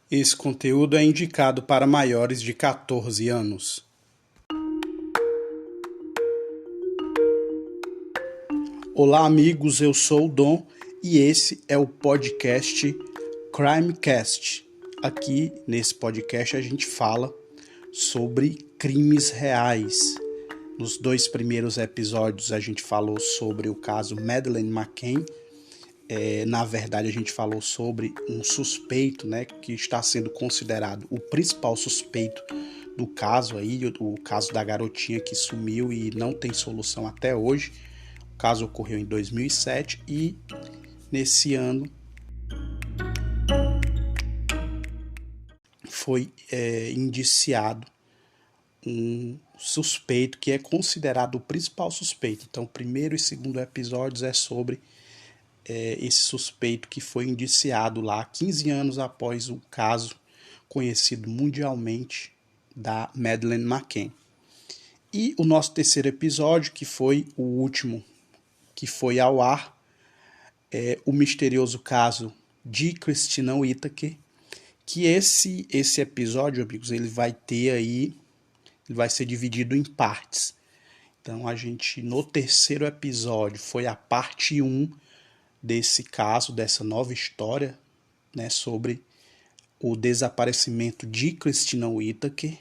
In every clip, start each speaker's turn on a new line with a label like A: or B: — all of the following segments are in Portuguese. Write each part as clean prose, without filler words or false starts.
A: Esse conteúdo é indicado para maiores de 14 anos. Olá, amigos, eu sou o Dom e esse é o podcast Crimecast. Aqui nesse podcast a gente fala sobre crimes reais. Nos 2 primeiros episódios a gente falou sobre o caso Madeleine McCann. Na verdade, a gente falou sobre um suspeito, né, que está sendo considerado o principal suspeito do caso aí, o caso da garotinha que sumiu e não tem solução até hoje. O caso ocorreu em 2007 e nesse ano foi indiciado um suspeito que é considerado o principal suspeito. Então, o primeiro e segundo episódios é sobre esse suspeito que foi indiciado lá 15 anos após o caso conhecido mundialmente da Madeleine McCann. E o nosso terceiro episódio, que foi o último que foi ao ar, é o misterioso caso de Christina Whittaker, que esse episódio, amigos, ele vai ser dividido em partes. Então a gente, no terceiro episódio, foi a parte 1 desse caso, dessa nova história, né, sobre o desaparecimento de Christina Whittaker.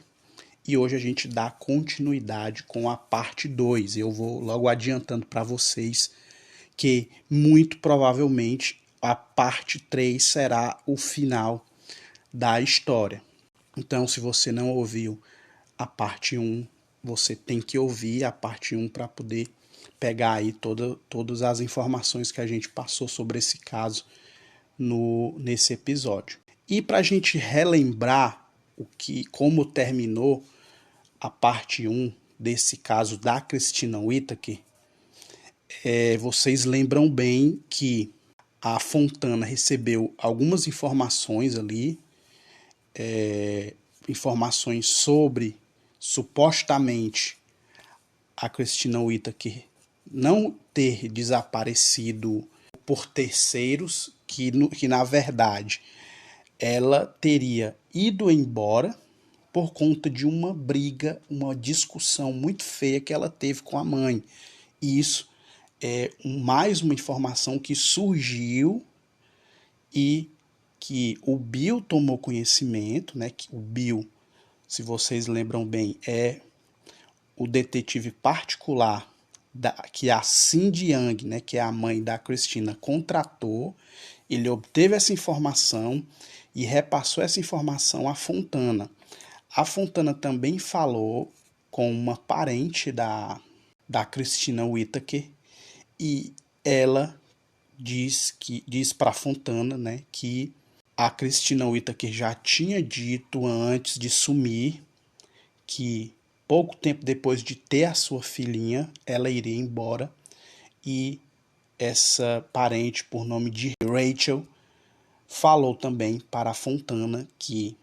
A: E hoje a gente dá continuidade com a parte 2. Eu vou logo adiantando para vocês que muito provavelmente a parte 3 será o final da história. Então, se você não ouviu a parte 1, você tem que ouvir a parte 1 para poder pegar aí todas as informações que a gente passou sobre esse caso nesse episódio. E para a gente relembrar como terminou a parte 1 desse caso da Christina Whittaker, vocês lembram bem que a Fontana recebeu algumas informações ali, informações sobre, supostamente, a Christina Whittaker não ter desaparecido por terceiros, que na verdade ela teria ido embora por conta de uma briga, uma discussão muito feia que ela teve com a mãe. E isso é mais uma informação que surgiu e que o Bill tomou conhecimento, né? Que o Bill, se vocês lembram bem, é o detetive particular que a Cindy Young, né, que é a mãe da Christina, contratou. Ele obteve essa informação e repassou essa informação à Fontana. A Fontana também falou com uma parente da Christina Whittaker e ela diz para a Fontana, né, que a Christina Whittaker já tinha dito antes de sumir que pouco tempo depois de ter a sua filhinha, ela iria embora, e essa parente, por nome de Rachel, falou também para a Fontana que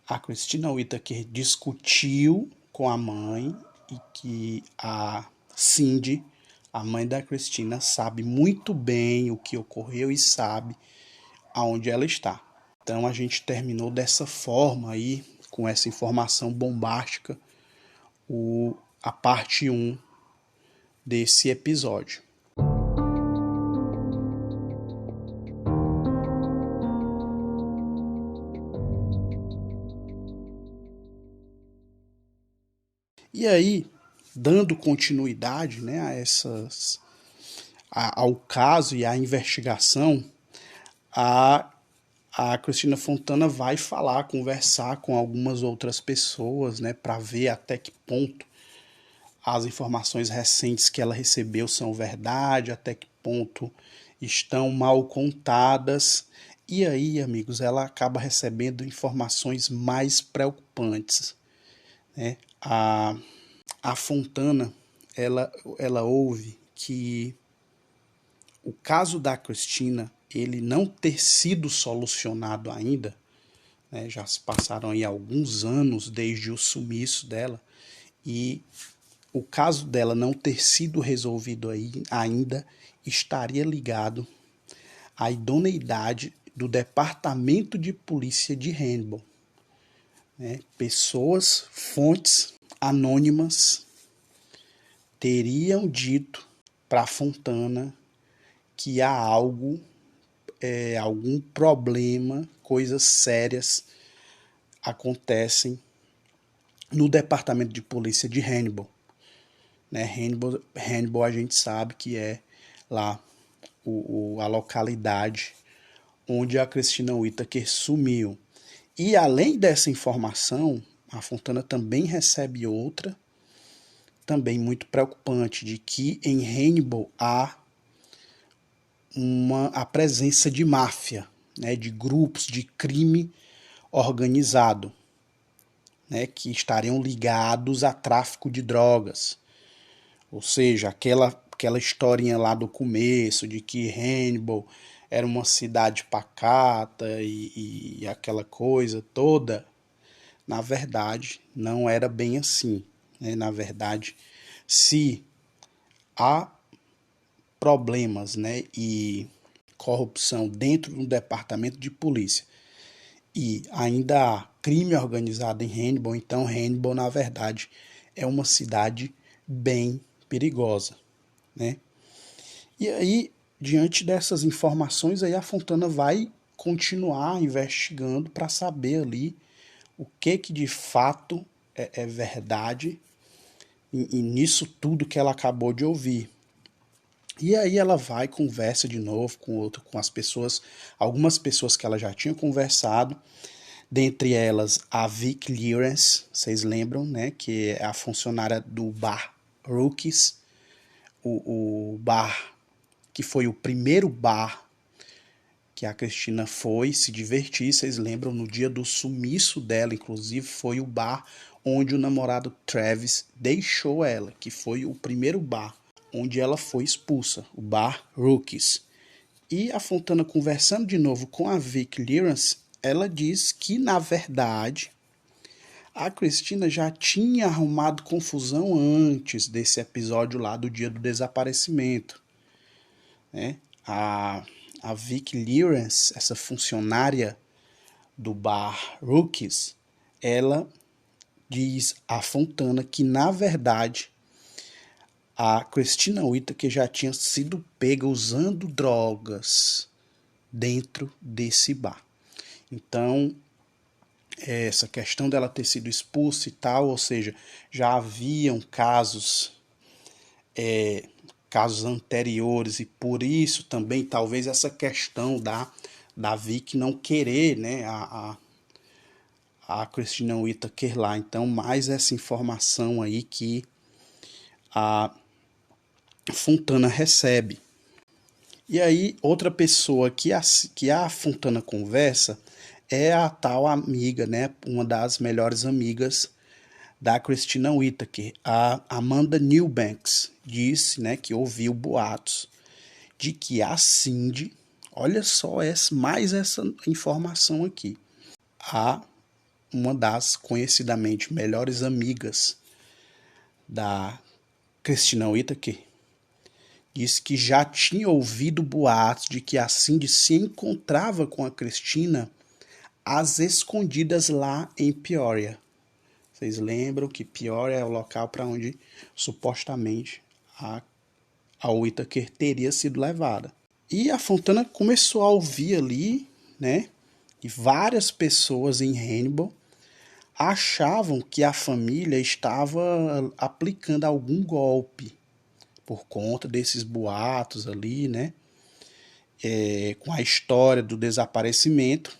A: a Christina Whittaker discutiu com a mãe e que a Cindy, a mãe da Christina, sabe muito bem o que ocorreu e sabe aonde ela está. Então a gente terminou dessa forma aí, com essa informação bombástica, a parte 1 desse episódio. E aí, dando continuidade, né, ao caso e à investigação, a Christina Fontana vai conversar com algumas outras pessoas, né, para ver até que ponto as informações recentes que ela recebeu são verdade, até que ponto estão mal contadas. E aí, amigos, ela acaba recebendo informações mais preocupantes, né? A Fontana, ela ouve que o caso da Christina, ele não ter sido solucionado ainda, né? Já se passaram aí alguns anos desde o sumiço dela, e o caso dela não ter sido resolvido ainda estaria ligado à idoneidade do Departamento de Polícia de Hannibal. Pessoas, fontes anônimas, teriam dito para Fontana que há algo, algum problema, coisas sérias acontecem no Departamento de Polícia de Hannibal. Hannibal a gente sabe que é lá a localidade onde a Christina Whittaker sumiu. E além dessa informação, a Fontana também recebe outra, também muito preocupante, de que em Hannibal há a presença de máfia, de grupos de crime organizado, que estariam ligados a tráfico de drogas. Ou seja, aquela historinha lá do começo, de que Hannibal era uma cidade pacata e aquela coisa toda, na verdade, não era bem assim. Na verdade, se há problemas e corrupção dentro do departamento de polícia e ainda há crime organizado em Hannibal, então Hannibal, na verdade, é uma cidade bem perigosa. E aí, diante dessas informações, aí a Fontana vai continuar investigando para saber ali o que de fato é verdade e nisso tudo que ela acabou de ouvir. E aí ela vai, conversa de novo com as pessoas, algumas pessoas que ela já tinha conversado, dentre elas a Vic Lawrence, vocês lembram, que é a funcionária do bar Rookies, o bar que foi o primeiro bar que a Christina foi se divertir. Vocês lembram, no dia do sumiço dela, inclusive, foi o bar onde o namorado Travis deixou ela, que foi o primeiro bar onde ela foi expulsa, o bar Rookies. E a Fontana, conversando de novo com a Vic Lawrence, ela diz que, na verdade, a Christina já tinha arrumado confusão antes desse episódio lá do dia do desaparecimento. A Vic Lawrence, essa funcionária do bar Rookies, ela diz a Fontana que, na verdade, a Christina Whittaker já tinha sido pega usando drogas dentro desse bar. Então, essa questão dela ter sido expulsa e tal, ou seja, já haviam casos anteriores, e por isso também talvez essa questão da Vic não querer a Christina Whittaker lá. Então, mais essa informação aí que a Fontana recebe. E aí, outra pessoa que a Fontana conversa é a tal amiga, uma das melhores amigas da Christina Whittaker, a Amanda Newbanks, disse que ouviu boatos de que a Cindy, olha só mais essa informação aqui, uma das conhecidamente melhores amigas da Christina Whittaker, disse que já tinha ouvido boatos de que a Cindy se encontrava com a Christina às escondidas lá em Peoria. Vocês lembram que Peoria é o local para onde supostamente a Whittaker teria sido levada. E a Fontana começou a ouvir ali, e várias pessoas em Hannibal achavam que a família estava aplicando algum golpe por conta desses boatos ali, com a história do desaparecimento,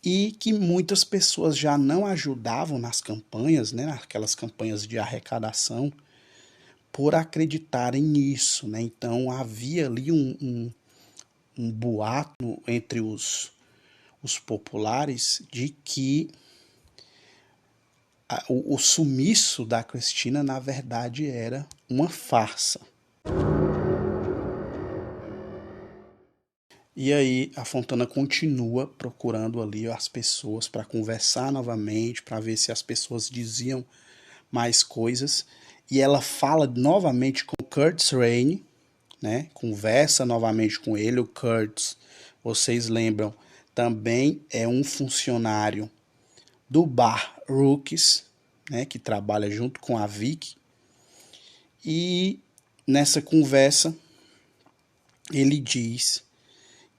A: e que muitas pessoas já não ajudavam nas campanhas, naquelas campanhas de arrecadação, por acreditarem nisso. Então havia ali um boato entre os populares de que o sumiço da Christina, na verdade, era uma farsa. E aí a Fontana continua procurando ali as pessoas para conversar novamente, para ver se as pessoas diziam mais coisas. E ela fala novamente com o Curtis Raine, conversa novamente com ele. O Curtis, vocês lembram, também é um funcionário do bar Rooks, né, que trabalha junto com a Vicky. E nessa conversa ele diz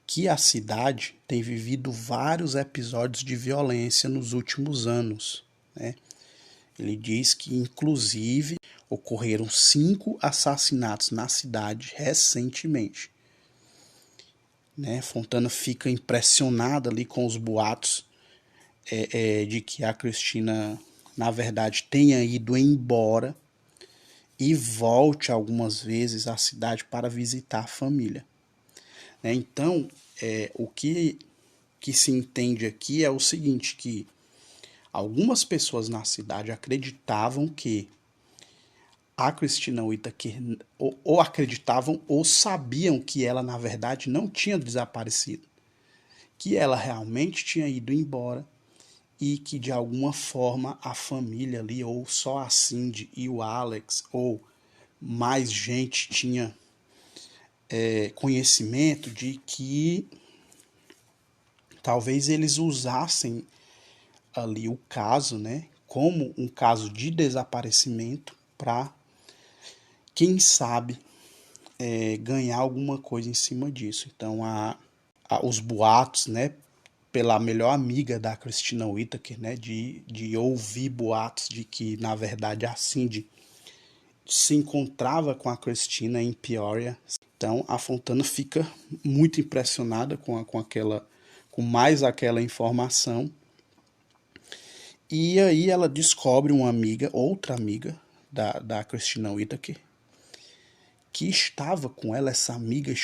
A: que a cidade tem vivido vários episódios de violência nos últimos anos, né? Ele diz que, inclusive, ocorreram 5 assassinatos na cidade recentemente, né? Fontana fica impressionada ali com os boatos de que a Cristina, na verdade, tenha ido embora e volte algumas vezes à cidade para visitar a família, né? Então, o que se entende aqui é o seguinte, que algumas pessoas na cidade acreditavam que a Christina Whittaker, ou acreditavam ou sabiam que ela, na verdade, não tinha desaparecido, que ela realmente tinha ido embora e que, de alguma forma, a família ali, ou só a Cindy e o Alex, ou mais gente tinha conhecimento de que talvez eles usassem ali o caso, né, como um caso de desaparecimento para, quem sabe, ganhar alguma coisa em cima disso. Então, os boatos, né, pela melhor amiga da Christina Whittaker, né, de ouvir boatos de que, na verdade, a Cindy se encontrava com a Christina em Peoria. Então, a Fontana fica muito impressionada com mais aquela informação. E aí ela descobre uma amiga, outra amiga da Christina Whittaker, que estava com ela, essa amiga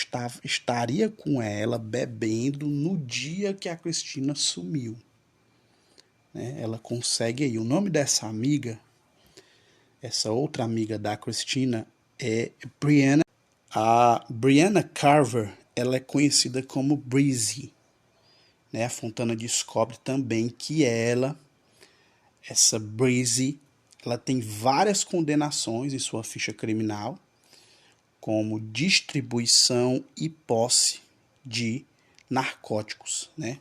A: estaria com ela bebendo no dia que a Christina sumiu, né? Ela consegue aí, o nome dessa amiga, essa outra amiga da Christina, é Brianna. A Brianna Carver, ela é conhecida como Breezy, né? A Fontana descobre também que essa Breezy, ela tem várias condenações em sua ficha criminal, como distribuição e posse de narcóticos, né?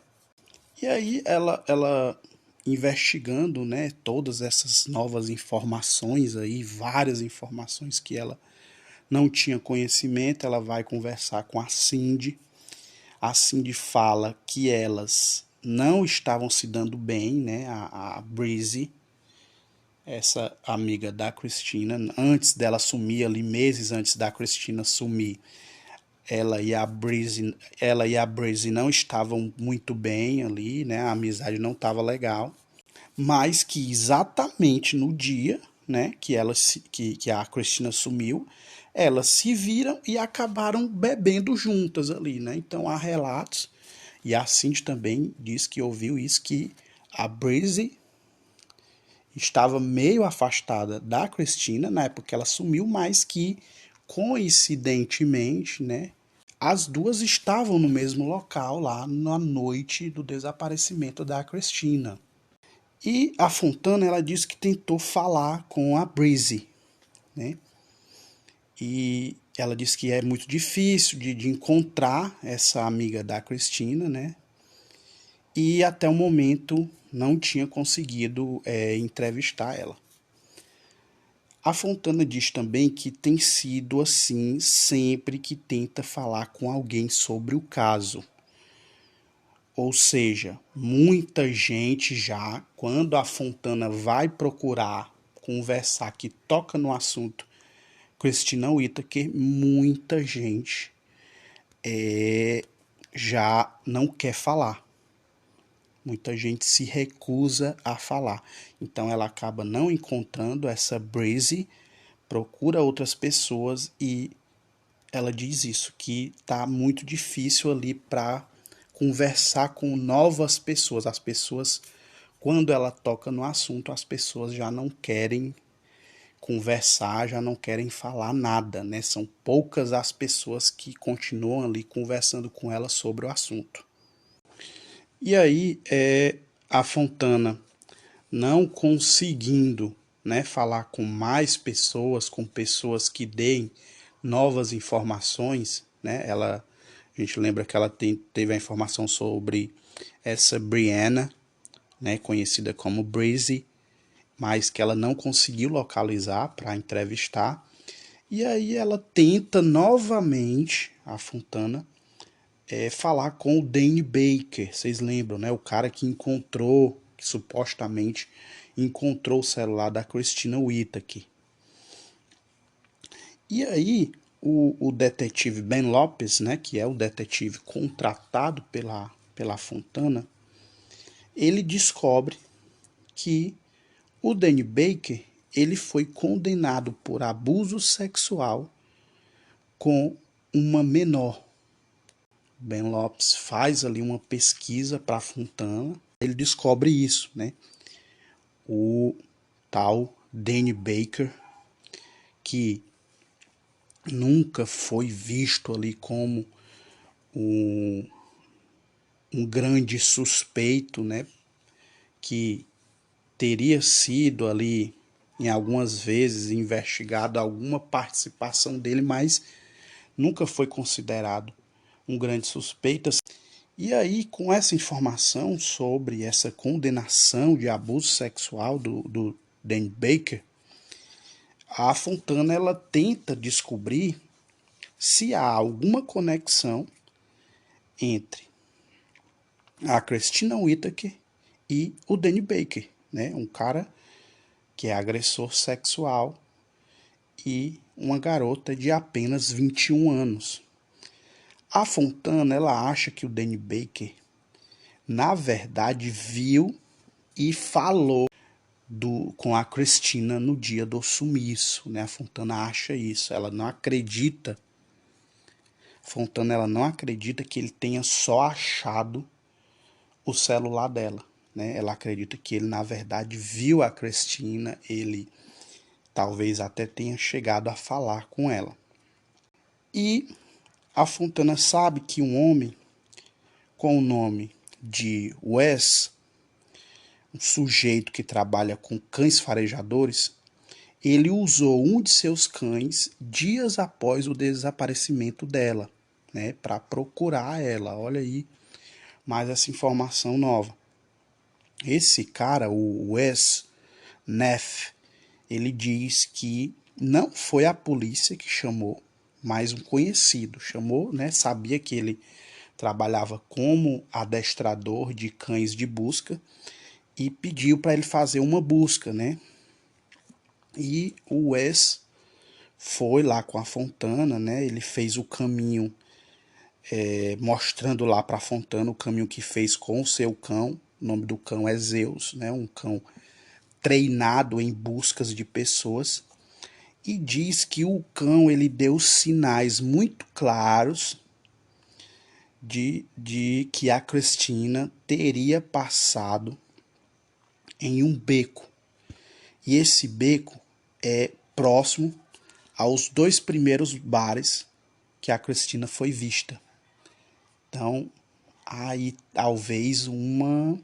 A: E aí ela investigando, né, todas essas novas informações aí, várias informações que ela não tinha conhecimento, ela vai conversar com a Cindy. A Cindy fala que elas não estavam se dando bem, né? A Breezy, essa amiga da Christina, antes dela sumir ali, meses antes da Christina sumir, ela e a Breezy não estavam muito bem ali, né? A amizade não estava legal, mas que exatamente no dia, né, que a Christina sumiu, elas se viram e acabaram bebendo juntas ali, né? Então há relatos, e a Cindy também diz que ouviu isso, que a Breezy estava meio afastada da Christina na época que ela sumiu, mas que, coincidentemente, né, as duas estavam no mesmo local lá na noite do desaparecimento da Christina. E a Fontana, ela disse que tentou falar com a Breezy, né? E ela disse que é muito difícil de encontrar essa amiga da Christina, né? E até o momento não tinha conseguido entrevistar ela. A Fontana diz também que tem sido assim sempre que tenta falar com alguém sobre o caso. Ou seja, muita gente já, quando a Fontana vai procurar conversar, que toca no assunto Christina Whittaker, muita gente já não quer falar. Muita gente se recusa a falar. Então ela acaba não encontrando essa Breezy, procura outras pessoas e ela diz isso, que tá muito difícil ali para conversar com novas pessoas. As pessoas, quando ela toca no assunto, as pessoas já não querem conversar, já não querem falar nada, né? São poucas as pessoas que continuam ali conversando com ela sobre o assunto. E aí, a Fontana, não conseguindo, né, falar com mais pessoas, com pessoas que deem novas informações, né? A gente lembra que ela teve a informação sobre essa Brianna, né, conhecida como Breezy, mas que ela não conseguiu localizar para entrevistar. E aí ela tenta novamente, a Fontana, falar com o Danny Baker. Vocês lembram, né? O cara que encontrou, que supostamente encontrou o celular da Christina Whittaker. E aí o detetive Ben Lopes, né, que é o detetive contratado pela Fontana, ele descobre que o Danny Baker ele foi condenado por abuso sexual com uma menor. Ben Lopes faz ali uma pesquisa para a Fontana, ele descobre isso, né? O tal Danny Baker, que nunca foi visto ali como um, um grande suspeito, né? Que teria sido ali, em algumas vezes, investigado alguma participação dele, mas nunca foi considerado um grande suspeito. E aí, com essa informação sobre essa condenação de abuso sexual do Dan Baker, a Fontana ela tenta descobrir se há alguma conexão entre a Christina Whittaker e o Danny Baker, né? Um cara que é agressor sexual e uma garota de apenas 21 anos. A Fontana ela acha que o Danny Baker, na verdade, viu e falou com a Christina no dia do sumiço, né? A Fontana acha isso, ela não acredita. Fontana ela não acredita que ele tenha só achado o celular dela, né? Ela acredita que ele na verdade viu a Christina, ele talvez até tenha chegado a falar com ela. E a Fontana sabe que um homem com o nome de Wes, um sujeito que trabalha com cães farejadores, ele usou um de seus cães dias após o desaparecimento dela, né, para procurar ela. Olha aí, mais essa informação nova. Esse cara, o Wes Neff, ele diz que não foi a polícia que chamou, mas um conhecido chamou, né, sabia que ele trabalhava como adestrador de cães de busca e pediu para ele fazer uma busca, né? E o Wes foi lá com a Fontana, né? Ele fez o caminho, mostrando lá para a Fontana o caminho que fez com o seu cão. O nome do cão é Zeus, né? Um cão treinado em buscas de pessoas. E diz que o cão ele deu sinais muito claros de que a Christina teria passado em um beco. E esse beco é próximo aos dois primeiros bares que a Christina foi vista. Então, há aí talvez uma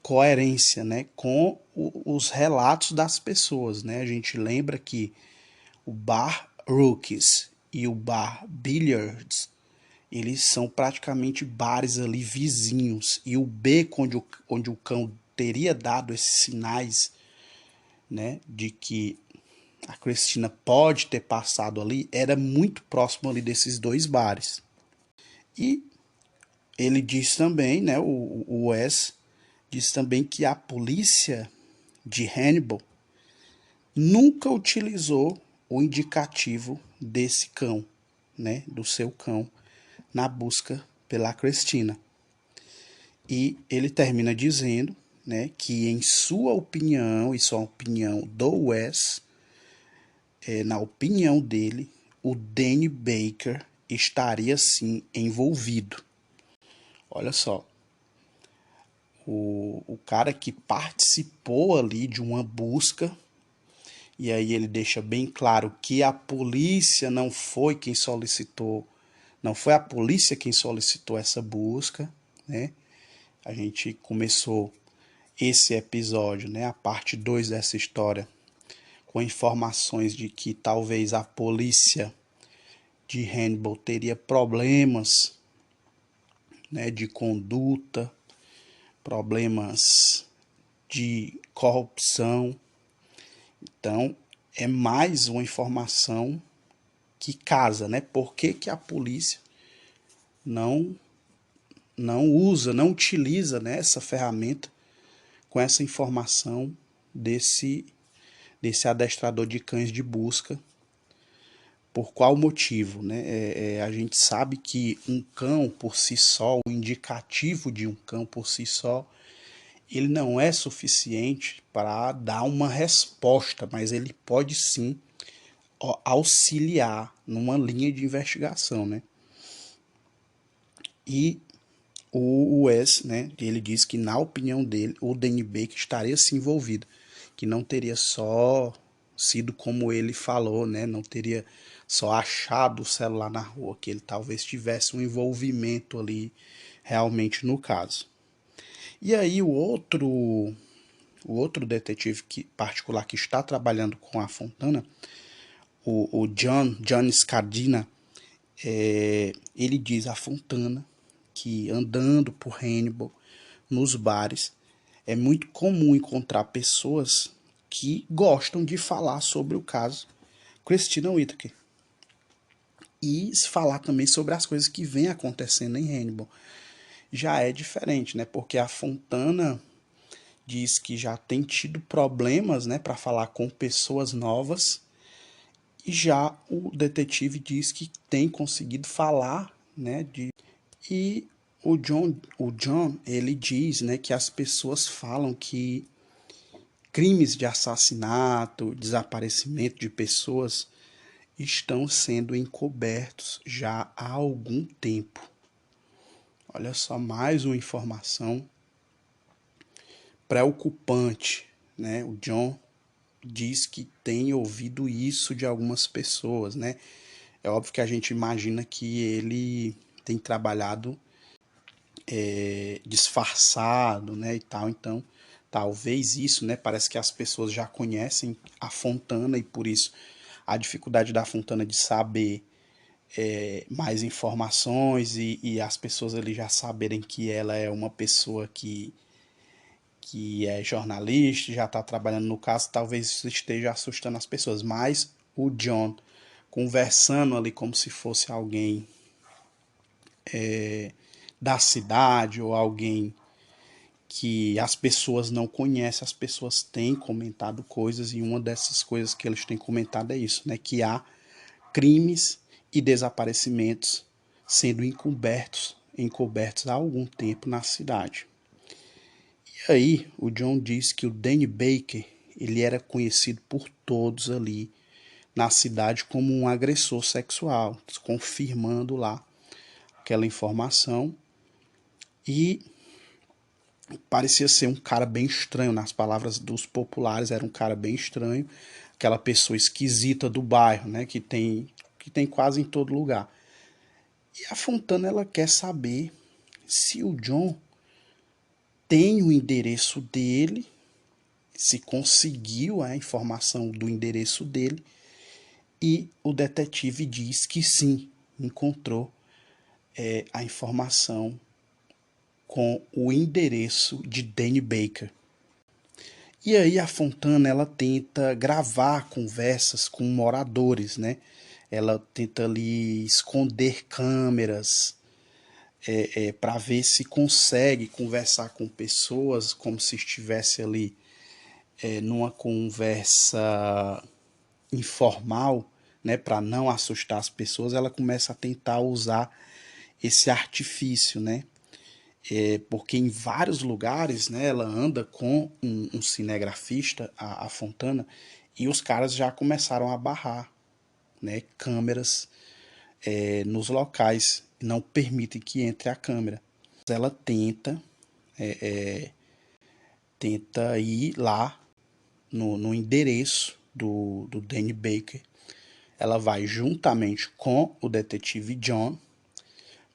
A: coerência, né, com os relatos das pessoas, né? A gente lembra que o bar Rookies e o bar Billiards, eles são praticamente bares ali vizinhos, e o beco onde o cão teria dado esses sinais, né, de que a Christina pode ter passado ali, era muito próximo ali desses dois bares. E ele diz também, né, o Wes diz também que a polícia de Hannibal nunca utilizou o indicativo desse cão, né, do seu cão, na busca pela Christina. E ele termina dizendo, né, que em sua opinião, e sua opinião do Wes, na opinião dele, o Danny Baker estaria sim envolvido. Olha só, o cara que participou ali de uma busca, e aí ele deixa bem claro que a polícia não foi quem solicitou, não foi a polícia quem solicitou essa busca, né? A gente começou esse episódio, né, a parte 2 dessa história, com informações de que talvez a polícia de Hannibal teria problemas, né, de conduta, problemas de corrupção. Então, é mais uma informação que casa, né? Por que que a polícia não não utiliza, né, essa ferramenta com essa informação desse adestrador de cães de busca? Por qual motivo, né? A gente sabe que um cão por si só, o indicativo de um cão por si só, ele não é suficiente para dar uma resposta, mas ele pode sim auxiliar numa linha de investigação, né? E o Wes, né, ele diz que na opinião dele, o Danny Baker estaria se envolvido, que não teria só sido como ele falou, né, não teria só achado o celular na rua, que ele talvez tivesse um envolvimento ali realmente no caso. E aí o outro detetive particular que está trabalhando com a Fontana, o John Scardina, ele diz a Fontana que andando por Hannibal, nos bares, é muito comum encontrar pessoas que gostam de falar sobre o caso Christina Whittaker e falar também sobre as coisas que vêm acontecendo em Hannibal. Já é diferente, né? Porque a Fontana diz que já tem tido problemas, né, para falar com pessoas novas, e já o detetive diz que tem conseguido falar, né, e o John, ele diz, né, que as pessoas falam que crimes de assassinato, desaparecimento de pessoas estão sendo encobertos já há algum tempo. Olha só, mais uma informação preocupante, né? O John diz que tem ouvido isso de algumas pessoas, né? É óbvio que a gente imagina que ele tem trabalhado disfarçado, né, e tal, então talvez isso, né, parece que as pessoas já conhecem a Fontana e por isso a dificuldade da Fontana de saber mais informações e as pessoas ali já saberem que ela é uma pessoa que é jornalista, já está trabalhando no caso, talvez isso esteja assustando as pessoas, mas o John conversando ali como se fosse alguém da cidade ou alguém que as pessoas não conhecem, as pessoas têm comentado coisas e uma dessas coisas que eles têm comentado é isso, né, que há crimes e desaparecimentos sendo encobertos há algum tempo na cidade. E aí o John diz que o Danny Baker, ele era conhecido por todos ali na cidade como um agressor sexual, confirmando lá aquela informação, e parecia ser um cara bem estranho, nas palavras dos populares, era um cara bem estranho, aquela pessoa esquisita do bairro, né, que tem quase em todo lugar. E a Fontana, ela quer saber se o John tem o endereço dele, se conseguiu a informação do endereço dele, e o detetive diz que sim, encontrou a informação com o endereço de Danny Baker. E aí a Fontana, ela tenta gravar conversas com moradores, né? Ela tenta ali esconder câmeras para ver se consegue conversar com pessoas como se estivesse ali numa conversa informal, né? Para não assustar as pessoas, ela começa a tentar usar esse artifício, né? Porque em vários lugares, né, ela anda com um cinegrafista, a Fontana, e os caras já começaram a barrar, né, câmeras nos locais, não permitem que entre a câmera. Ela tenta ir lá no endereço do Danny Baker. Ela vai juntamente com o detetive John,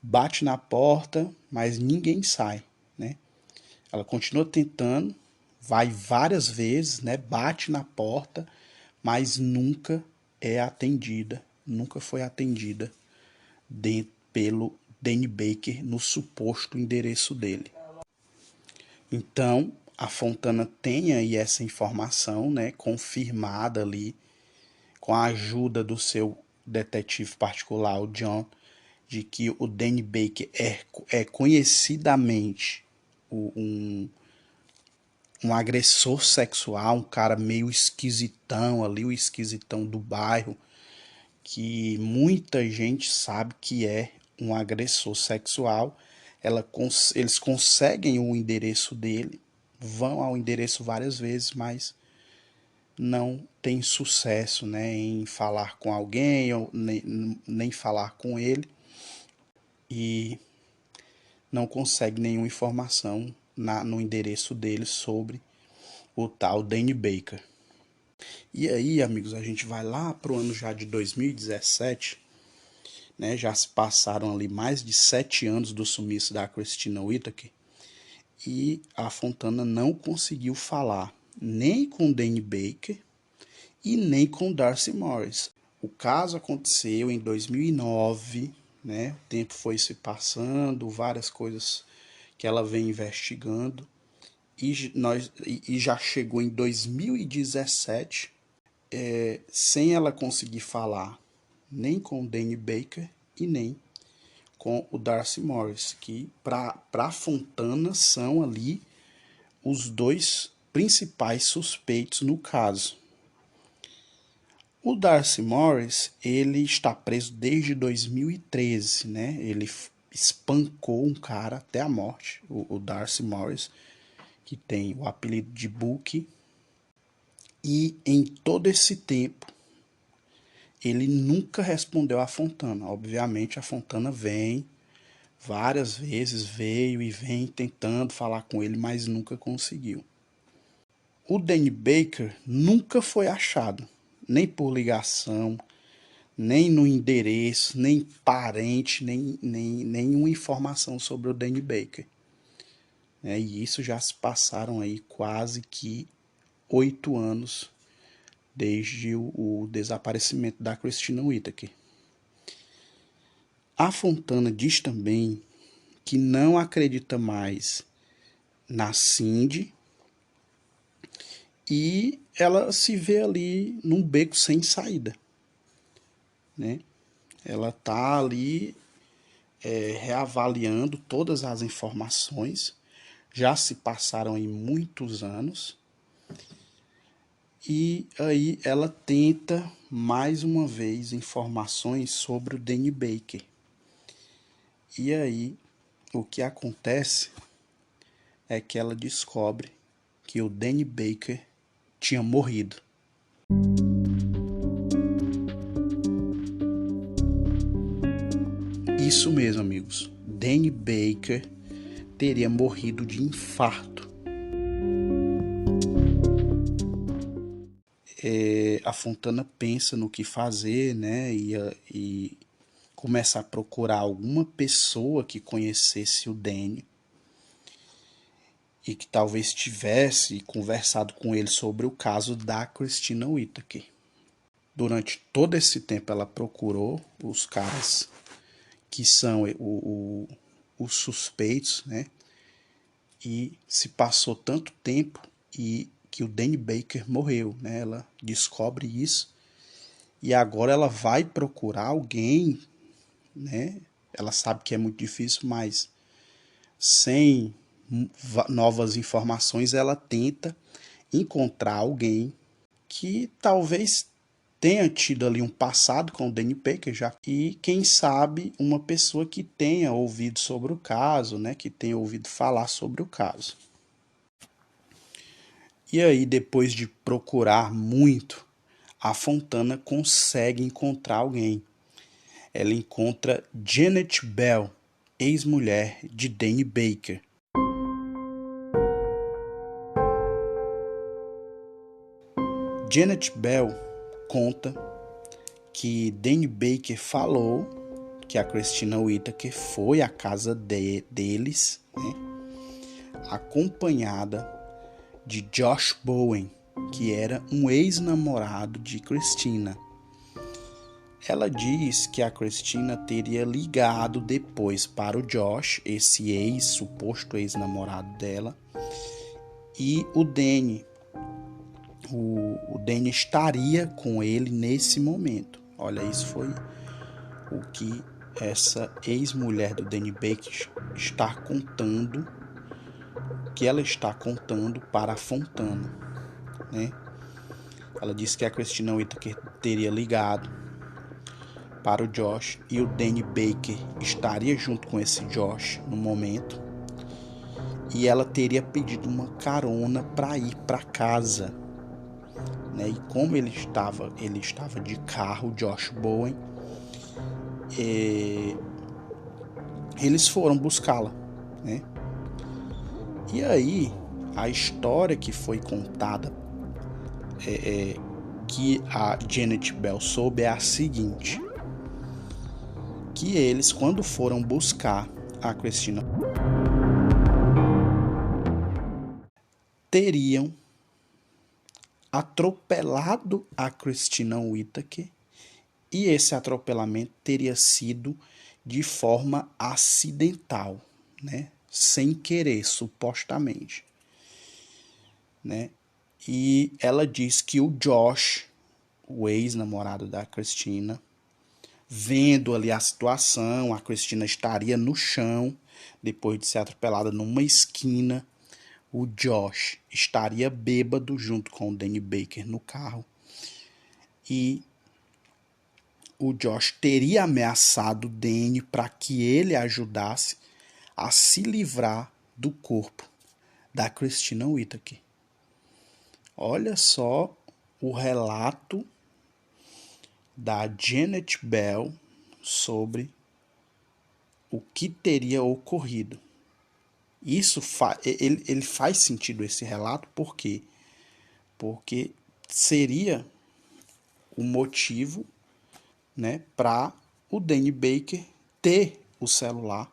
A: bate na porta, mas ninguém sai, né? Ela continua tentando, vai várias vezes, né? Bate na porta, mas nunca é atendida, nunca foi atendida pelo Danny Baker no suposto endereço dele. Então, a Fontana tem aí essa informação, né, confirmada ali com a ajuda do seu detetive particular, o John, de que o Danny Baker é conhecidamente um agressor sexual, um cara meio esquisitão ali, o esquisitão do bairro, que muita gente sabe que é um agressor sexual. Eles conseguem o endereço dele, vão ao endereço várias vezes, mas não tem sucesso, né, em falar com alguém ou nem falar com ele, e não consegue nenhuma informação no endereço dele sobre o tal Danny Baker. E aí, amigos, a gente vai lá pro ano já de 2017, né? Já se passaram ali mais de 7 anos do sumiço da Christina Whittaker, e a Fontana não conseguiu falar nem com Danny Baker e nem com Darcy Morris. O caso aconteceu em 2009, né? O tempo foi se passando, várias coisas que ela vem investigando, e já chegou em 2017, sem ela conseguir falar nem com o Danny Baker e nem com o Darcy Morris, que para Fontana são ali os dois principais suspeitos no caso. O Darcy Morris, ele está preso desde 2013, né? Ele espancou um cara até a morte, o Darcy Morris, que tem o apelido de Book. E em todo esse tempo, ele nunca respondeu a Fontana. Obviamente, a Fontana vem, várias vezes veio e vem tentando falar com ele, mas nunca conseguiu. O Danny Baker nunca foi achado, nem por ligação, nem no endereço, nem parente, nenhuma informação sobre o Danny Baker. E isso já se passaram aí quase que 8 anos desde o desaparecimento da Christina Whittaker. A Fontana diz também que não acredita mais na Cindy, e ela se vê ali num beco sem saída, né? Ela está ali reavaliando todas as informações, já se passaram aí muitos anos, e aí ela tenta mais uma vez informações sobre o Danny Baker. E aí o que acontece é que ela descobre que o Danny Baker tinha morrido. Isso mesmo, amigos. Danny Baker teria morrido de infarto. A Fontana pensa no que fazer, né? E começa a procurar alguma pessoa que conhecesse o Danny e que talvez tivesse conversado com ele sobre o caso da Christina Whittaker. Durante todo esse tempo ela procurou os caras que são os suspeitos, né? E se passou tanto tempo e que o Danny Baker morreu, né? Ela descobre isso e agora ela vai procurar alguém, né? Ela sabe que é muito difícil, mas sem novas informações ela tenta encontrar alguém que talvez tenha tido ali um passado com o Danny Baker, já, e quem sabe uma pessoa que tenha ouvido sobre o caso, né, que tenha ouvido falar sobre o caso. E aí, depois de procurar muito, a Fontana consegue encontrar alguém. Ela encontra Janet Bell, ex-mulher de Danny Baker. Janet Bell conta que Danny Baker falou que a Christina Whittaker foi à casa deles, né, acompanhada de Josh Bowen, que era um ex-namorado de Christina. Ela diz que a Christina teria ligado depois para o Josh, esse suposto ex-namorado dela, e o Danny. O Danny estaria com ele nesse momento. Olha, isso foi o que essa ex-mulher do Danny Baker está contando, que ela está contando para a Fontana, né? Ela disse que a Christina Whittaker teria ligado para o Josh e o Danny Baker estaria junto com esse Josh no momento, e ela teria pedido uma carona para ir para casa, né? E como ele estava de carro, Josh Bowen, eles foram buscá-la, né? E aí a história que foi contada, que a Janet Bell soube, é a seguinte: que eles, quando foram buscar a Christina, teriam atropelado a Christina Whittaker, e esse atropelamento teria sido de forma acidental, né? Sem querer, supostamente, né? E ela diz que o Josh, o ex-namorado da Christina, vendo ali a situação, a Christina estaria no chão depois de ser atropelada numa esquina. O Josh estaria bêbado junto com o Danny Baker no carro, e o Josh teria ameaçado o Danny para que ele ajudasse a se livrar do corpo da Christina Whittaker. Olha só o relato da Janet Bell sobre o que teria ocorrido. Ele faz sentido, esse relato, por quê? Porque seria o motivo, né, para o Danny Baker ter o celular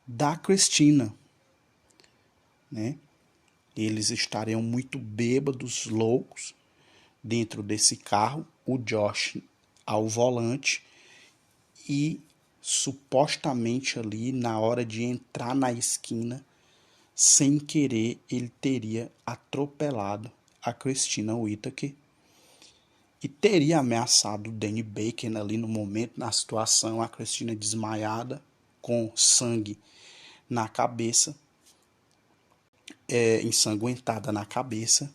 A: da Christina, né? Eles estariam muito bêbados, loucos, dentro desse carro, o Josh ao volante, e supostamente ali na hora de entrar na esquina, sem querer, ele teria atropelado a Christina Whittaker e teria ameaçado o Danny Baker ali no momento, na situação, a Christina desmaiada, com sangue na cabeça, ensanguentada na cabeça.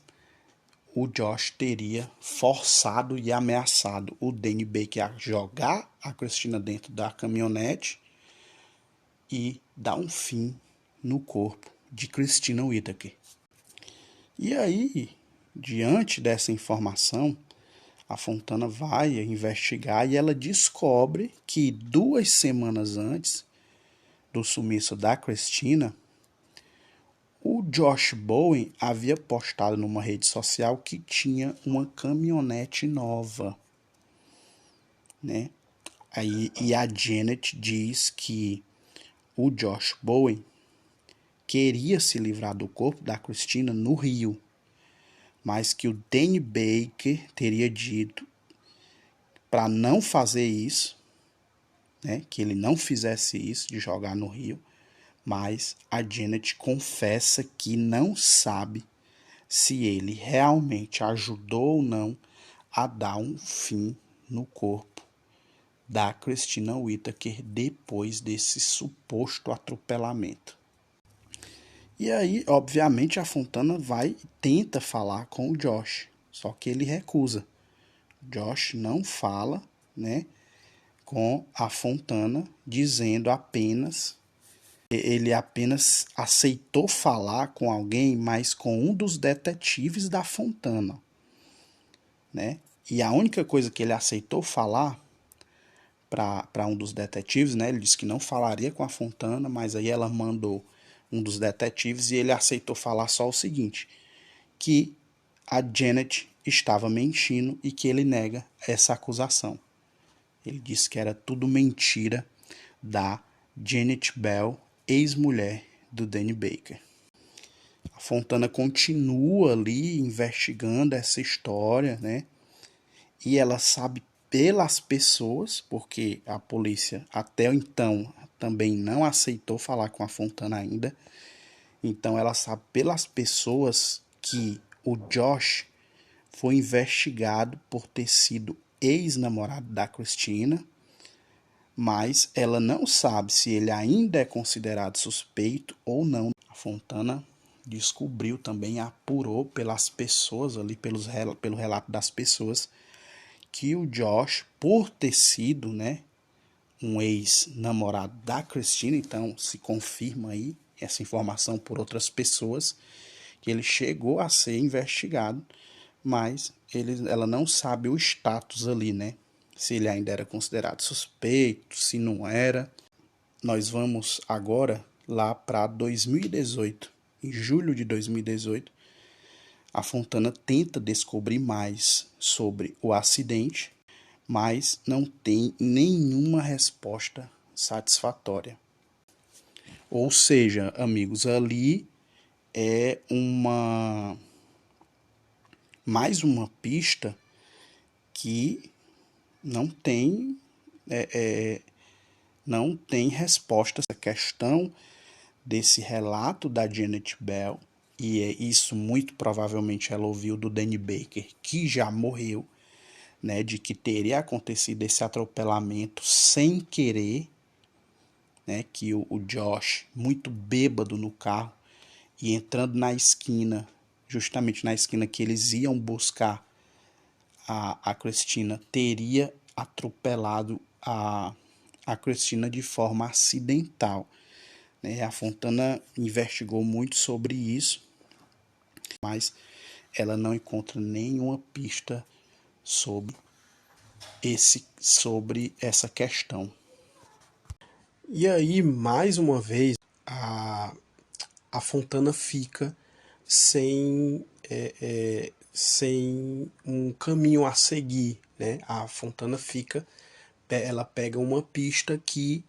A: O Josh teria forçado e ameaçado o Danny Baker a jogar a Christina dentro da caminhonete e dar um fim no corpo de Christina Whittaker. E aí, diante dessa informação, a Fontana vai investigar e ela descobre que 2 semanas antes do sumiço da Christina, o Josh Bowen havia postado numa rede social que tinha uma caminhonete nova, né? E a Janet diz que o Josh Bowen queria se livrar do corpo da Christina no Rio, mas que o Danny Baker teria dito para não fazer isso, né? Que ele não fizesse isso de jogar no Rio. Mas a Janet confessa que não sabe se ele realmente ajudou ou não a dar um fim no corpo da Christina Whittaker depois desse suposto atropelamento. E aí, obviamente, a Fontana vai e tenta falar com o Josh, só que ele recusa. Josh não fala, né, com a Fontana, dizendo apenas... Ele apenas aceitou falar com alguém, mas com um dos detetives da Fontana, né? E a única coisa que ele aceitou falar para um dos detetives, né? Ele disse que não falaria com a Fontana, mas aí ela mandou um dos detetives e ele aceitou falar só o seguinte: que a Janet estava mentindo e que ele nega essa acusação. Ele disse que era tudo mentira da Janet Bell, ex-mulher do Danny Baker. A Fontana continua ali investigando essa história, né? E ela sabe pelas pessoas, porque a polícia até então também não aceitou falar com a Fontana ainda. Então ela sabe pelas pessoas que o Josh foi investigado por ter sido ex-namorado da Christina, mas ela não sabe se ele ainda é considerado suspeito ou não. A Fontana descobriu também, apurou pelas pessoas ali, pelo relato das pessoas, que o Josh, por ter sido, né, um ex-namorado da Christina, então se confirma aí essa informação por outras pessoas, que ele chegou a ser investigado, mas ela não sabe o status ali, né? Se ele ainda era considerado suspeito, se não era. Nós vamos agora lá para 2018. Em julho de 2018, a Fontana tenta descobrir mais sobre o acidente, mas não tem nenhuma resposta satisfatória. Ou seja, amigos, ali é mais uma pista que não tem não tem resposta. Essa questão desse relato da Janet Bell, e é isso muito provavelmente ela ouviu do Danny Baker, que já morreu, né, de que teria acontecido esse atropelamento sem querer, né, que o Josh, muito bêbado no carro, e entrando na esquina, justamente na esquina que eles iam buscar a Christina, teria atropelado a Christina de forma acidental. Né? A Fontana investigou muito sobre isso, mas ela não encontra nenhuma pista sobre essa questão.
B: E aí, mais uma vez, a Fontana fica sem um caminho a seguir, né? A Fontana ela pega uma pista que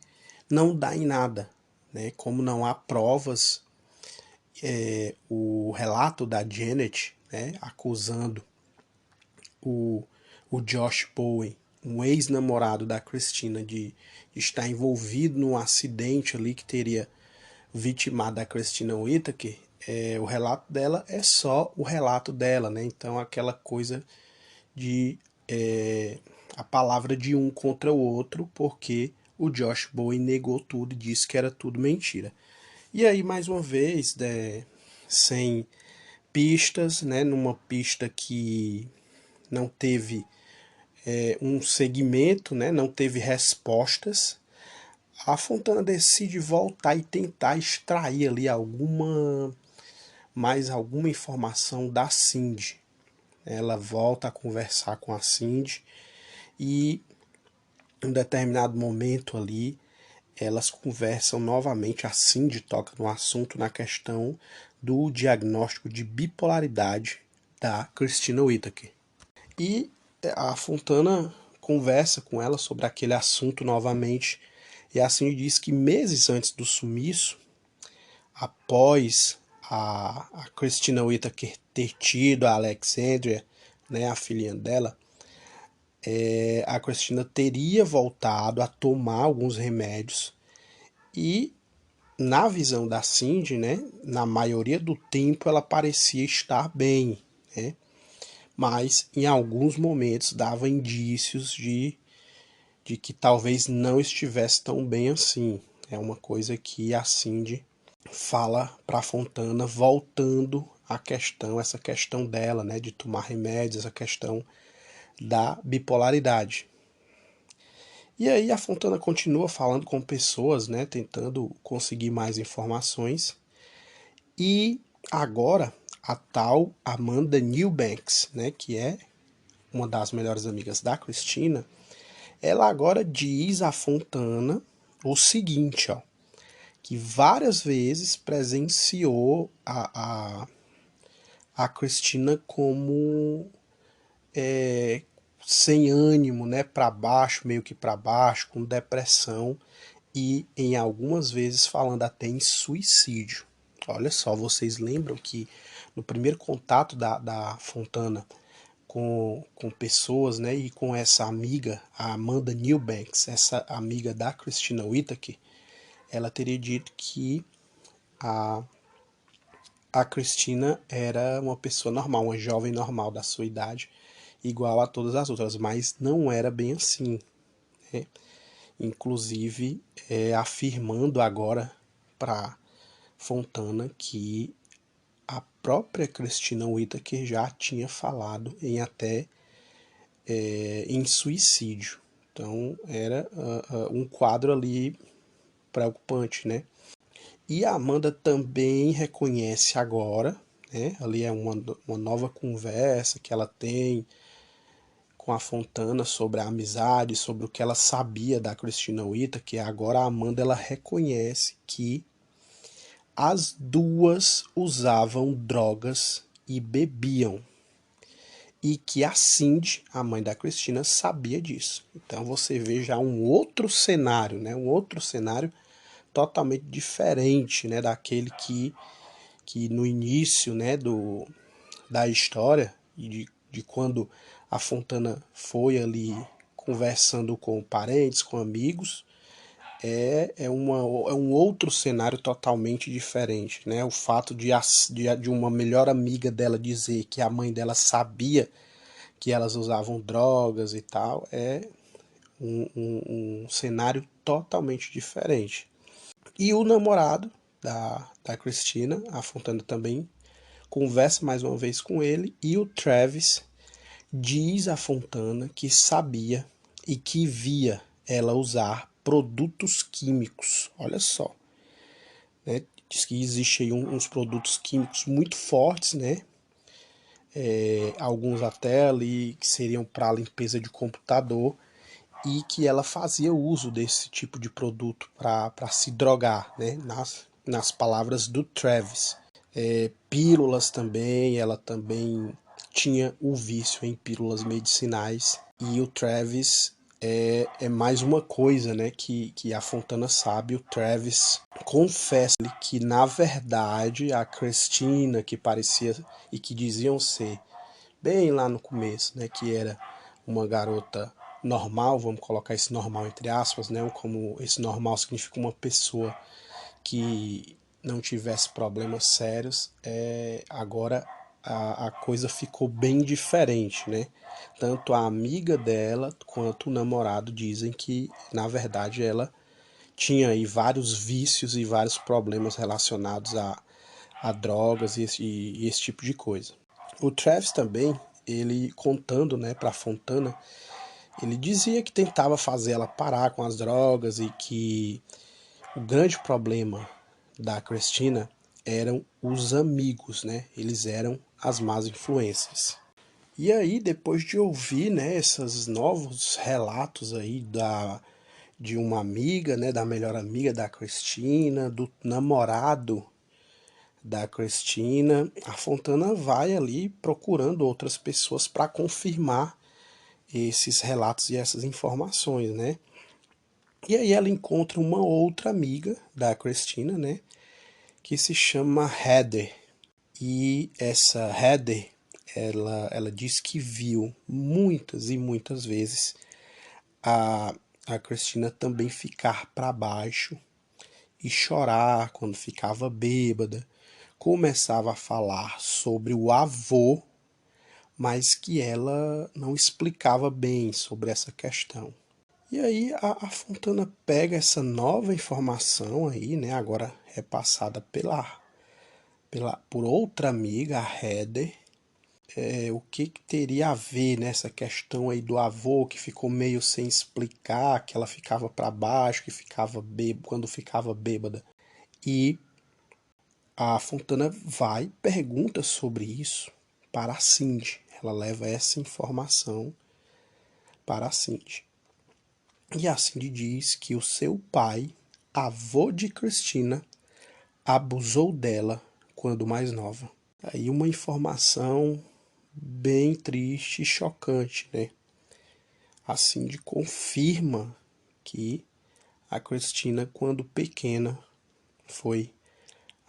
B: não dá em nada, né? Como não há provas, o relato da Janet, né, acusando o, o Josh Bowen, um ex-namorado da Christina, de estar envolvido num acidente ali que teria vitimado a Christina Whittaker. O relato dela é só o relato dela, né? Então aquela coisa de a palavra de um contra o outro, porque o Josh Bowen negou tudo e disse que era tudo mentira. E aí, mais uma vez, sem pistas, né, numa pista que não teve um segmento, né, não teve respostas, a Fontana decide voltar e tentar extrair ali mais alguma informação da Cindy. Ela volta a conversar com a Cindy e em um determinado momento ali elas conversam novamente. A Cindy toca no assunto, na questão do diagnóstico de bipolaridade da Christina Whittaker. E a Fontana conversa com ela sobre aquele assunto novamente, e a Cindy diz que meses antes do sumiço, após a Christina Whittaker ter tido a Alexandria, né, a filhinha dela, a Christina teria voltado a tomar alguns remédios e, na visão da Cindy, né, na maioria do tempo ela parecia estar bem, né, mas em alguns momentos dava indícios de que talvez não estivesse tão bem assim. É uma coisa que a Cindy fala para Fontana, voltando essa questão dela, né, de tomar remédios, essa questão da bipolaridade. E aí a Fontana continua falando com pessoas, né, tentando conseguir mais informações. E agora a tal Amanda Eubanks, né, que é uma das melhores amigas da Christina, ela agora diz a Fontana o seguinte, ó, que várias vezes presenciou a Christina como sem ânimo, né, para baixo, meio que para baixo, com depressão e em algumas vezes falando até em suicídio. Olha só, vocês lembram que no primeiro contato da Fontana com pessoas, né, e com essa amiga, a Amanda Eubanks, essa amiga da Christina Whittaker, ela teria dito que a a Cristina era uma pessoa normal, uma jovem normal da sua idade, igual a todas as outras, mas não era bem assim, né? Inclusive, afirmando agora para Fontana que a própria Christina Whittaker já tinha falado em até em suicídio. Então era um quadro ali preocupante, né? E a Amanda também reconhece agora, né? Ali é uma nova conversa que ela tem com a Fontana sobre a amizade, sobre o que ela sabia da Christina Whittaker, que agora a Amanda ela reconhece que as duas usavam drogas e bebiam. E que a Cindy, a mãe da Cristina, sabia disso. Então você vê já um outro cenário, né? Um outro cenário totalmente diferente, né? Daquele que no início, né? Da história e de quando a Fontana foi ali conversando com parentes, com amigos, é um outro cenário totalmente diferente, né? O fato de uma melhor amiga dela dizer que a mãe dela sabia que elas usavam drogas e tal, é um cenário totalmente diferente. E o namorado da Cristina, a Fontana também conversa mais uma vez com ele, e o Travis diz a Fontana que sabia e que via ela usar produtos químicos. Olha só, né? Diz que existe aí uns produtos químicos muito fortes, né? Alguns até ali que seriam para limpeza de computador, e que ela fazia uso desse tipo de produto para se drogar, né? Nas palavras do Travis. Pílulas também, ela também tinha o vício em pílulas medicinais, e o Travis é mais uma coisa, né, que a Fontana sabe. O Travis confessa que na verdade a Christina, que parecia e que diziam ser bem lá no começo, né, que era uma garota normal, vamos colocar esse normal entre aspas, né, como esse normal significa uma pessoa que não tivesse problemas sérios, agora a coisa ficou bem diferente, né? Tanto a amiga dela quanto o namorado dizem que, na verdade, ela tinha aí vários vícios e vários problemas relacionados a drogas e esse tipo de coisa. O Travis também, ele contando, né, para Fontana, ele dizia que tentava fazer ela parar com as drogas e que o grande problema da Cristina eram os amigos, né? Eles eram as más influências. E aí, depois de ouvir, né, esses novos relatos aí de uma amiga, né, da melhor amiga da Cristina, do namorado da Cristina, a Fontana vai ali procurando outras pessoas para confirmar esses relatos e essas informações, né? E aí ela encontra uma outra amiga da Cristina, né, que se chama Heather. E essa Heather, ela diz que viu muitas e muitas vezes a, a Cristina também ficar para baixo e chorar quando ficava bêbada. Começava a falar sobre o avô, mas que ela não explicava bem sobre essa questão. E aí a Fontana pega essa nova informação aí, né, agora repassada por outra amiga, a Heather, o que teria a ver nessa questão aí do avô que ficou meio sem explicar, que ela ficava para baixo, que ficava quando ficava bêbada. E a Fontana vai e pergunta sobre isso para a Cindy. Ela leva essa informação para a Cindy. E a Cindy diz que o seu pai, avô de Cristina, abusou dela quando mais nova. Aí uma informação bem triste e chocante, né? A Cindy confirma que a Cristina, quando pequena, foi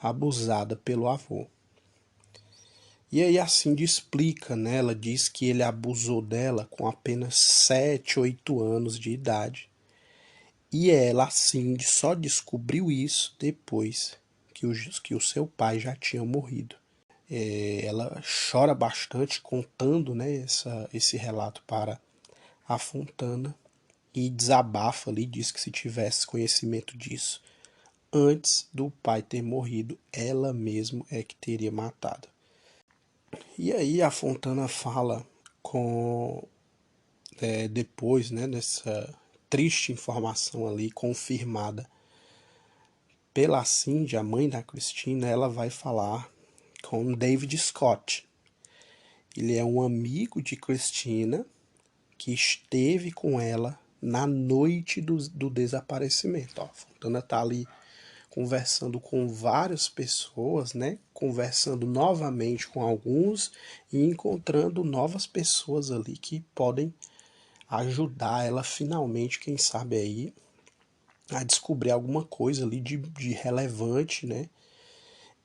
B: abusada pelo avô. E aí a Cindy explica, né? Ela diz que ele abusou dela com apenas 7, 8 anos de idade. E ela, a Cindy, só descobriu isso depois que o seu pai já tinha morrido. Ela chora bastante contando, né, esse relato para a Fontana e desabafa ali, diz que se tivesse conhecimento disso antes do pai ter morrido, ela mesma é que teria matado. E aí a Fontana fala com depois, né, dessa triste informação ali confirmada pela Cindy, a mãe da Christina, ela vai falar com David Scott. Ele é um amigo de Christina que esteve com ela na noite do desaparecimento. Ó, a Fontana tá ali conversando com várias pessoas, né? Conversando novamente com alguns e encontrando novas pessoas ali que podem ajudar ela finalmente, quem sabe aí, a descobrir alguma coisa ali de relevante, né?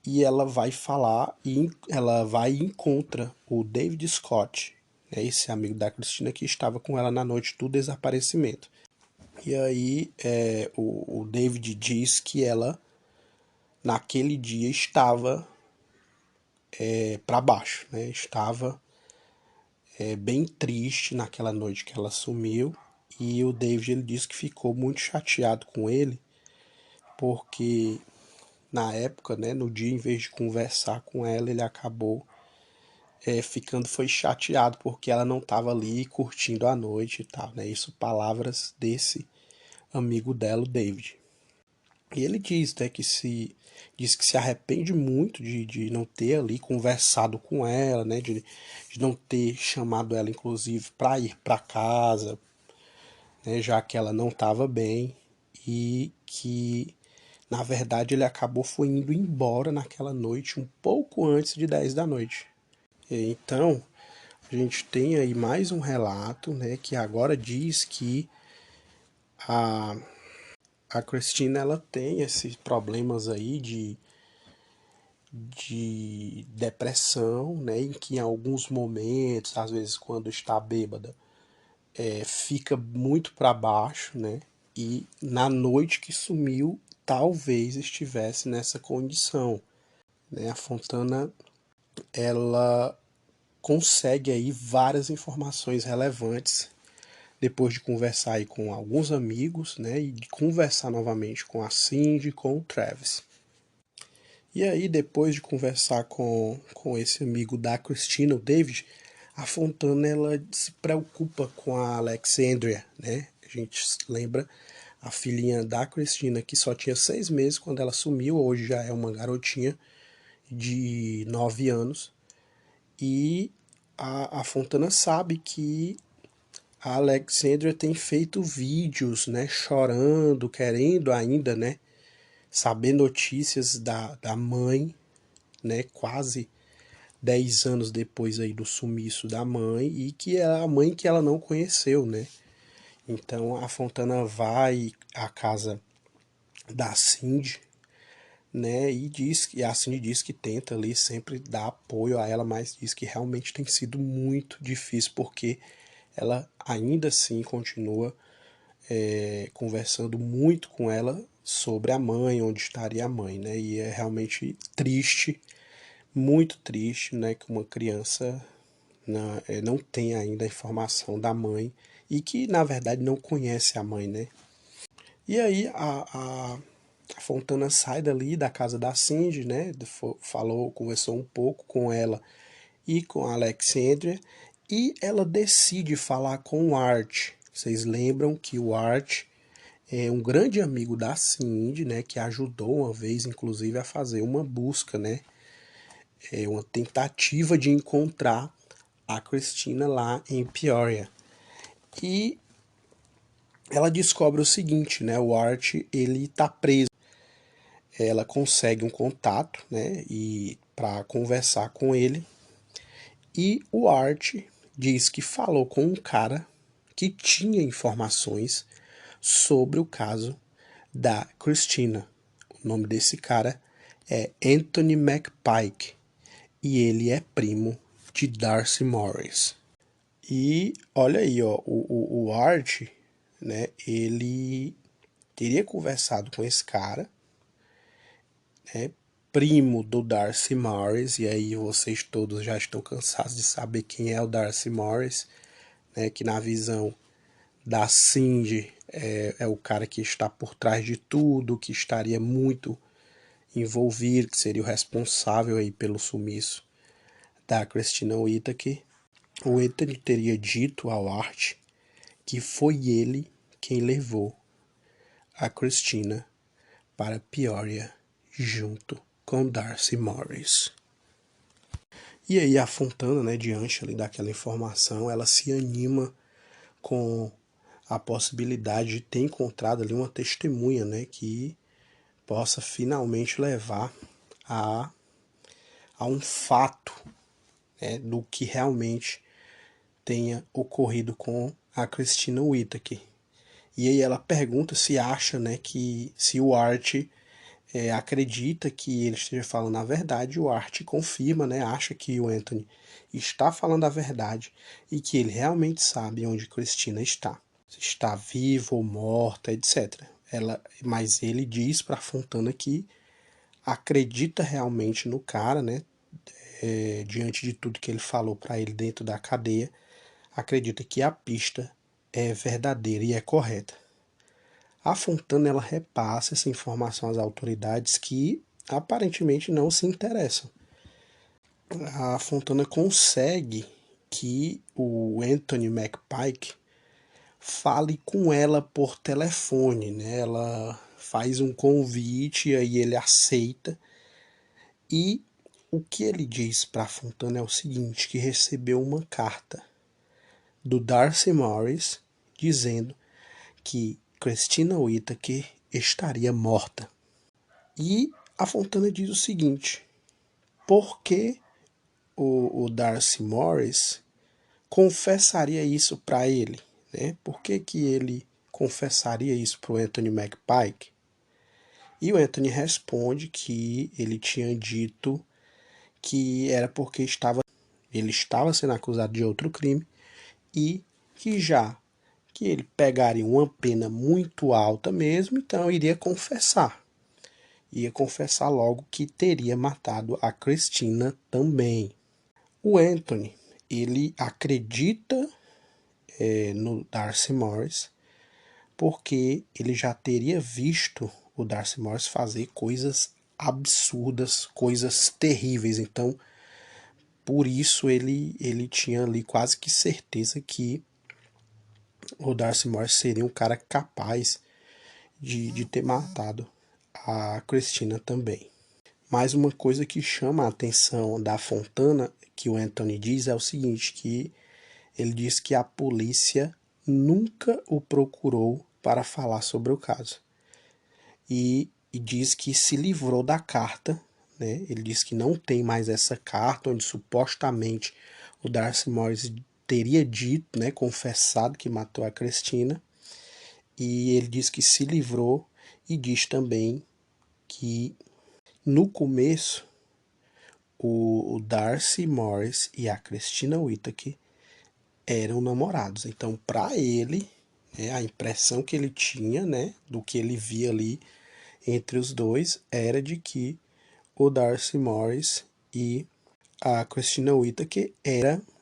B: E ela vai falar e ela vai e encontra o David Scott, né? Esse amigo da Christina que estava com ela na noite do desaparecimento. E aí o David diz que ela naquele dia estava para baixo, né? Estava bem triste naquela noite que ela sumiu. E o David ele disse que ficou muito chateado com ele, porque na época, né, no dia, em vez de conversar com ela, ele acabou foi chateado porque ela não estava ali curtindo a noite e tal, né? Isso palavras desse amigo dela, o David. E ele diz, né, diz que se arrepende muito de não ter ali conversado com ela, né, de não ter chamado ela, inclusive, para ir para casa, né, já que ela não estava bem, e que, na verdade, ele acabou foi indo embora naquela noite, um pouco antes de 10 da noite. Então, a gente tem aí mais um relato, né, que agora diz que a, a Christina ela tem esses problemas aí de depressão, né, em que em alguns momentos, às vezes quando está bêbada, fica muito para baixo, né, e na noite que sumiu, talvez estivesse nessa condição, né. A Fontana, ela consegue aí várias informações relevantes depois de conversar aí com alguns amigos, né, e de conversar novamente com a Cindy e com o Travis. E aí, depois de conversar com esse amigo da Christina, o David, a Fontana ela se preocupa com a Alexandria, né? A gente lembra a filhinha da Christina, que só tinha 6 meses quando ela sumiu, hoje já é uma garotinha de 9 anos. E a Fontana sabe que a Alexandria tem feito vídeos, né, chorando, querendo ainda, né, saber notícias da mãe, né, quase 10 anos depois aí do sumiço da mãe, e que é a mãe que ela não conheceu, né. Então a Fontana vai à casa da Cindy, né, e a Cindy diz que tenta ali sempre dar apoio a ela, mas diz que realmente tem sido muito difícil, porque ela ainda assim continua conversando muito com ela sobre a mãe, onde estaria a mãe, né? E é realmente triste, muito triste, né, que uma criança não tem ainda a informação da mãe e que, na verdade, não conhece a mãe, né? E aí a Fontana sai dali da casa da Cindy, né? Falou, conversou um pouco com ela e com a Alexandria, e ela decide falar com o Art. Vocês lembram que o Art é um grande amigo da Cindy, né, que ajudou uma vez, inclusive, a fazer uma busca, né, uma tentativa de encontrar a Christina lá em Peoria. E ela descobre o seguinte, né, o Art, ele tá preso. Ela consegue um contato, né, e para conversar com ele. E o Art diz que falou com um cara que tinha informações sobre o caso da Christina. O nome desse cara é Anthony McPike e ele é primo de Darcy Morris. E olha aí, ó, o Art, né, ele teria conversado com esse cara, né, primo do Darcy Morris, e aí vocês todos já estão cansados de saber quem é o Darcy Morris, né, que na visão da Cindy é o cara que está por trás de tudo, que estaria muito envolvido, que seria o responsável aí pelo sumiço da Christina Whittaker. O Anthony teria dito ao Art que foi ele quem levou a Christina para Peoria junto com Darcy Morris. E aí a Fontana, né, diante ali daquela informação, ela se anima com a possibilidade de ter encontrado ali uma testemunha, né, que possa finalmente levar a um fato, né, do que realmente tenha ocorrido com a Christina Whittaker. E aí ela pergunta se acha, né, que se o Art acredita que ele esteja falando a verdade. O Art confirma, né, acha que o Anthony está falando a verdade e que ele realmente sabe onde Christina está. Se está viva ou morta, etc. Mas ele diz para Fontana que acredita realmente no cara, né, diante de tudo que ele falou para ele dentro da cadeia, acredita que a pista é verdadeira e é correta. A Fontana ela repassa essa informação às autoridades que aparentemente não se interessam. A Fontana consegue que o Anthony McPike fale com ela por telefone, né? Ela faz um convite e aí ele aceita. E o que ele diz para a Fontana é o seguinte, que recebeu uma carta do Darcy Morris dizendo que Christina Whittaker estaria morta. E a Fontana diz o seguinte, por que o Darcy Morris confessaria isso para ele? Né? Por que ele confessaria isso para o Anthony McPike? E o Anthony responde que ele tinha dito que era porque ele estava sendo acusado de outro crime e que ele pegaria uma pena muito alta mesmo, então iria confessar. Ia confessar logo que teria matado a Christina também. O Anthony, ele acredita no Darcy Morris, porque ele já teria visto o Darcy Morris fazer coisas absurdas, coisas terríveis. Então, por isso ele tinha ali quase que certeza que o Darcy Morris seria um cara capaz de ter matado a Christina também. Mais uma coisa que chama a atenção da Fontana, que o Anthony diz, é o seguinte, que ele diz que a polícia nunca o procurou para falar sobre o caso. E diz que se livrou da carta, né? Ele diz que não tem mais essa carta, onde supostamente o Darcy Morris teria dito, né, confessado que matou a Christina. E ele diz que se livrou e diz também que no começo o Darcy Morris e a Christina Whittaker eram namorados. Então, para ele, né, a impressão que ele tinha, né, do que ele via ali entre os dois era de que o Darcy Morris e a Christina Whittaker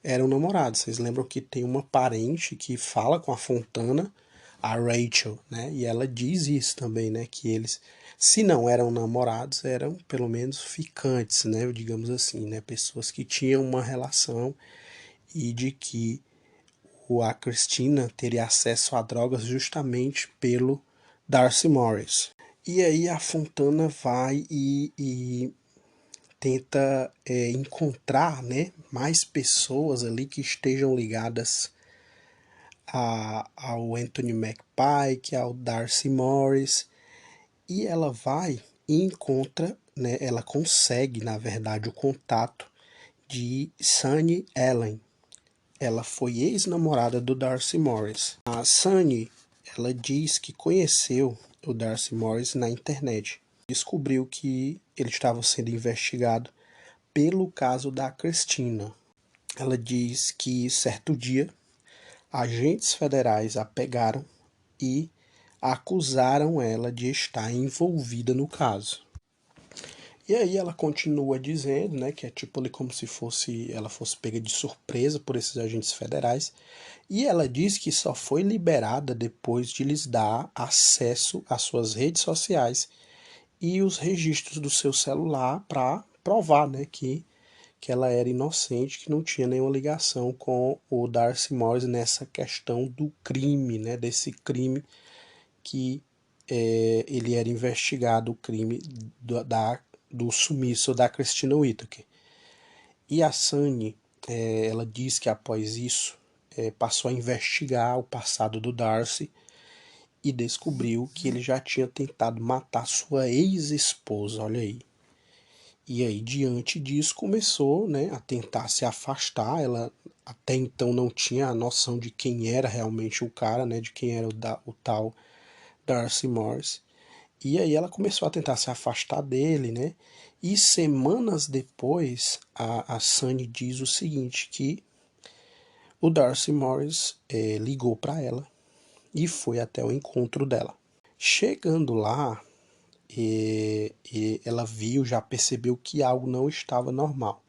B: eram namorados. Vocês lembram que tem uma parente que fala com a Fontana, a Rachel, né? E ela diz isso também, né? Que eles, se não eram namorados, eram pelo menos ficantes, né? Digamos assim, né? Pessoas que tinham uma relação e de que a Christina teria acesso a drogas justamente pelo Darcy Morris. E aí a Fontana vai e tenta encontrar, né, mais pessoas ali que estejam ligadas ao Anthony McPike, ao Darcy Morris, e ela vai e encontra, né, ela consegue, na verdade, o contato de Sunny Ellen. Ela foi ex-namorada do Darcy Morris. A Sunny, ela diz que conheceu o Darcy Morris na internet. Descobriu que ele estava sendo investigado pelo caso da Christina. Ela diz que certo dia agentes federais a pegaram e acusaram ela de estar envolvida no caso. E aí ela continua dizendo, né, que é tipo ali como se ela fosse pega de surpresa por esses agentes federais. E ela diz que só foi liberada depois de lhes dar acesso às suas redes sociais e os registros do seu celular para provar, né, que ela era inocente, que não tinha nenhuma ligação com o Darcy Morris nessa questão do crime, né, desse crime que ele era investigado, o crime do sumiço da Christina Whittaker. E a Sunny, ela diz que após isso, passou a investigar o passado do Darcy e descobriu que ele já tinha tentado matar sua ex-esposa, olha aí. E aí, diante disso, começou, né, a tentar se afastar. Ela até então não tinha a noção de quem era realmente o cara, né, de quem era o tal Darcy Morris. E aí ela começou a tentar se afastar dele, né? E semanas depois, a Sunny diz o seguinte, que o Darcy Morris ligou para ela e foi até o encontro dela. Chegando lá, ela viu, já percebeu que algo não estava normal.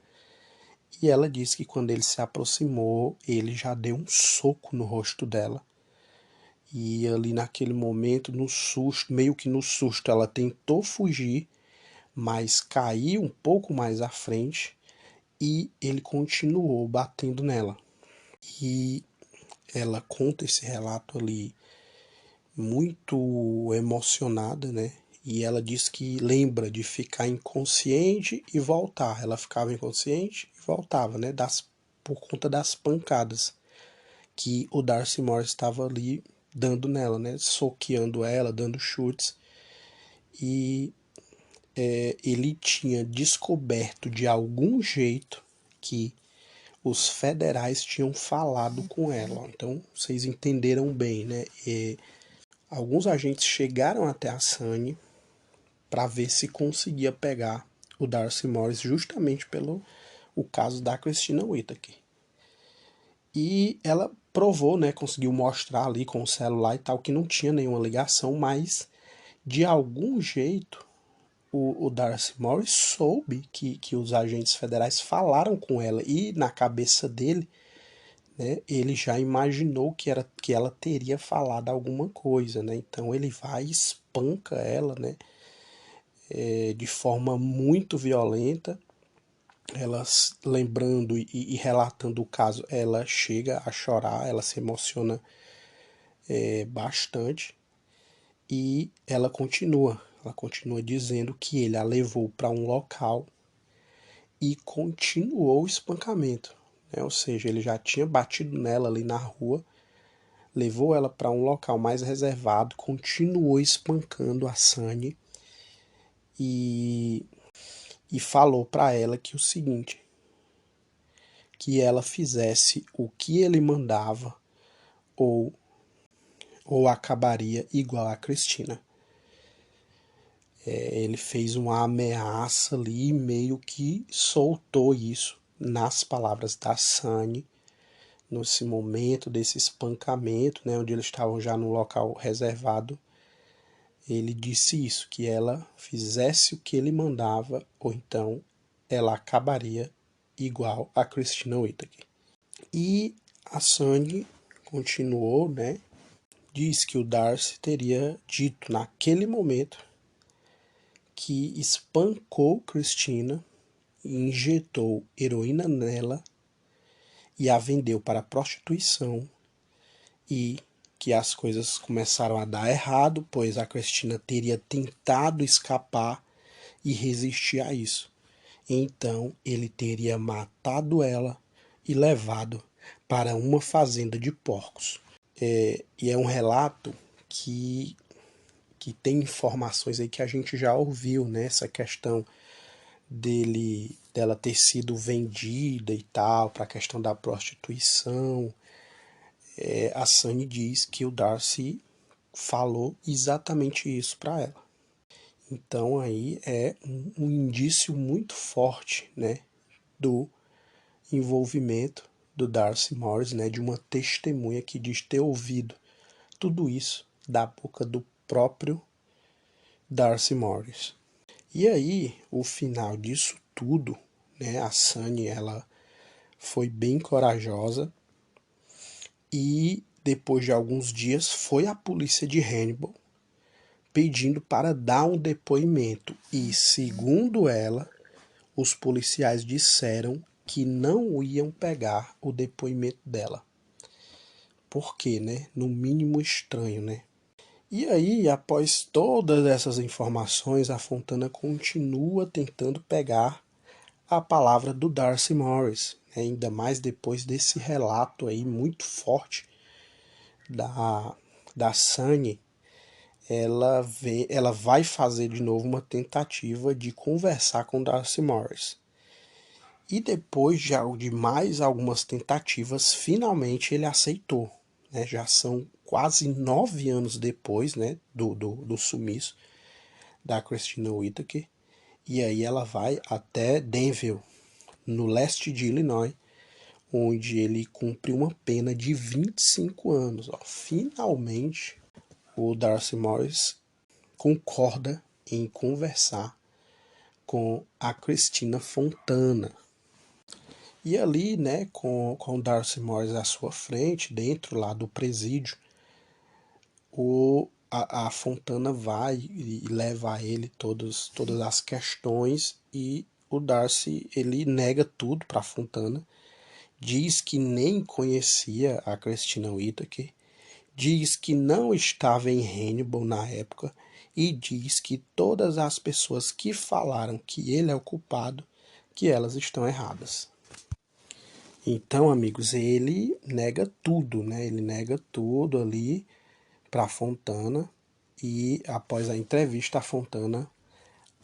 B: E ela disse que quando ele se aproximou, ele já deu um soco no rosto dela. E ali naquele momento, no susto, meio que no susto, ela tentou fugir, mas caiu um pouco mais à frente e ele continuou batendo nela. E ela conta esse relato ali muito emocionada, né? E ela diz que lembra de ficar inconsciente e voltar. Ela ficava inconsciente e voltava, né? Por conta das pancadas que o Darcy Morris estava ali dando nela, né? Soqueando ela, dando chutes. E ele tinha descoberto de algum jeito que os federais tinham falado com ela. Então, vocês entenderam bem, né? Alguns agentes chegaram até a Sunny para ver se conseguia pegar o Darcy Morris justamente pelo o caso da Christina Whittaker. E ela provou, né, conseguiu mostrar ali com o celular e tal que não tinha nenhuma ligação, mas de algum jeito o Darcy Morris soube que os agentes federais falaram com ela e na cabeça dele, né, ele já imaginou que ela teria falado alguma coisa, né? Então ele vai e espanca ela, né, de forma muito violenta. Ela, lembrando e relatando o caso, ela chega a chorar, ela se emociona bastante e ela continua dizendo que ele a levou para um local e continuou o espancamento, né? Ou seja, ele já tinha batido nela ali na rua, levou ela para um local mais reservado, continuou espancando a Sunny e, e falou para ela que o seguinte, que ela fizesse o que ele mandava ou, ou acabaria igual a Cristina. Ele fez uma ameaça ali, meio que soltou isso nas palavras da Sunny, nesse momento desse espancamento, né, onde eles estavam já no local reservado. Ele disse isso, que ela fizesse o que ele mandava, ou então ela acabaria igual a Christina Whittaker. E a Sunny continuou, né, diz que o Darcy teria dito naquele momento que espancou Christina e injetou heroína nela e a vendeu para a prostituição e que as coisas começaram a dar errado, pois a Christina teria tentado escapar e resistir a isso. Então ele teria matado ela e levado para uma fazenda de porcos. E é um relato que tem informações aí que a gente já ouviu, né? Essa questão dela ter sido vendida e tal, para a questão da prostituição. A Sunny diz que o Darcy falou exatamente isso para ela. Então aí é um indício muito forte, né, do envolvimento do Darcy Morris, né, de uma testemunha que diz ter ouvido tudo isso da boca do próprio Darcy Morris. E aí, o final disso tudo, né, a Sunny, ela foi bem corajosa e depois de alguns dias foi à polícia de Hannibal pedindo para dar um depoimento. E segundo ela, os policiais disseram que não iam pegar o depoimento dela. Por quê, né? No mínimo estranho, né? E aí, após todas essas informações, a Fontana continua tentando pegar a palavra do Darcy Morris, né? Ainda mais depois desse relato aí muito forte da Sunny. Ela vai fazer de novo uma tentativa de conversar com Darcy Morris. E depois de mais algumas tentativas, finalmente ele aceitou. Né? Já são quase 9 anos depois, né, do sumiço da Christina Whittaker. E aí ela vai até Danville, no leste de Illinois, onde ele cumpre uma pena de 25 anos. Ó. Finalmente, o Darcy Morris concorda em conversar com a Cristina Fontana. E ali, né, com Darcy Morris à sua frente, dentro lá do presídio, a Fontana vai e leva a ele todas as questões e o Darcy, ele nega tudo para a Fontana, diz que nem conhecia a Christina Whittaker, diz que não estava em Hannibal na época e diz que todas as pessoas que falaram que ele é o culpado, que elas estão erradas. Então, amigos, ele nega tudo, né? Ele nega tudo ali para Fontana e após a entrevista a Fontana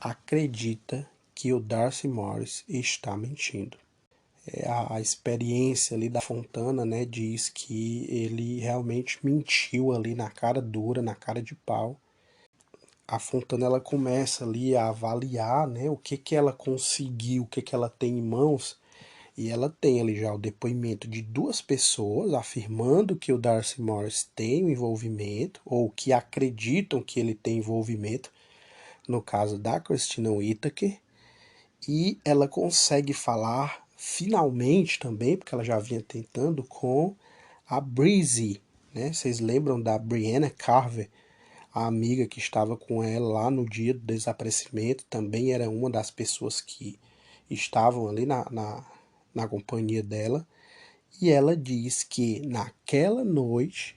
B: acredita que o Darcy Morris está mentindo. A experiência ali da Fontana, né, diz que ele realmente mentiu ali na cara dura, na cara de pau. A Fontana ela começa ali a avaliar, né, o que ela conseguiu, o que ela tem em mãos. E ela tem ali já o depoimento de duas pessoas afirmando que o Darcy Morris tem um envolvimento, ou que acreditam que ele tem envolvimento, no caso da Christina Whittaker. E ela consegue falar finalmente também, porque ela já vinha tentando, com a Breezy, né? Vocês lembram da Brianna Carver, a amiga que estava com ela lá no dia do desaparecimento, também era uma das pessoas que estavam ali na companhia dela. E ela diz que naquela noite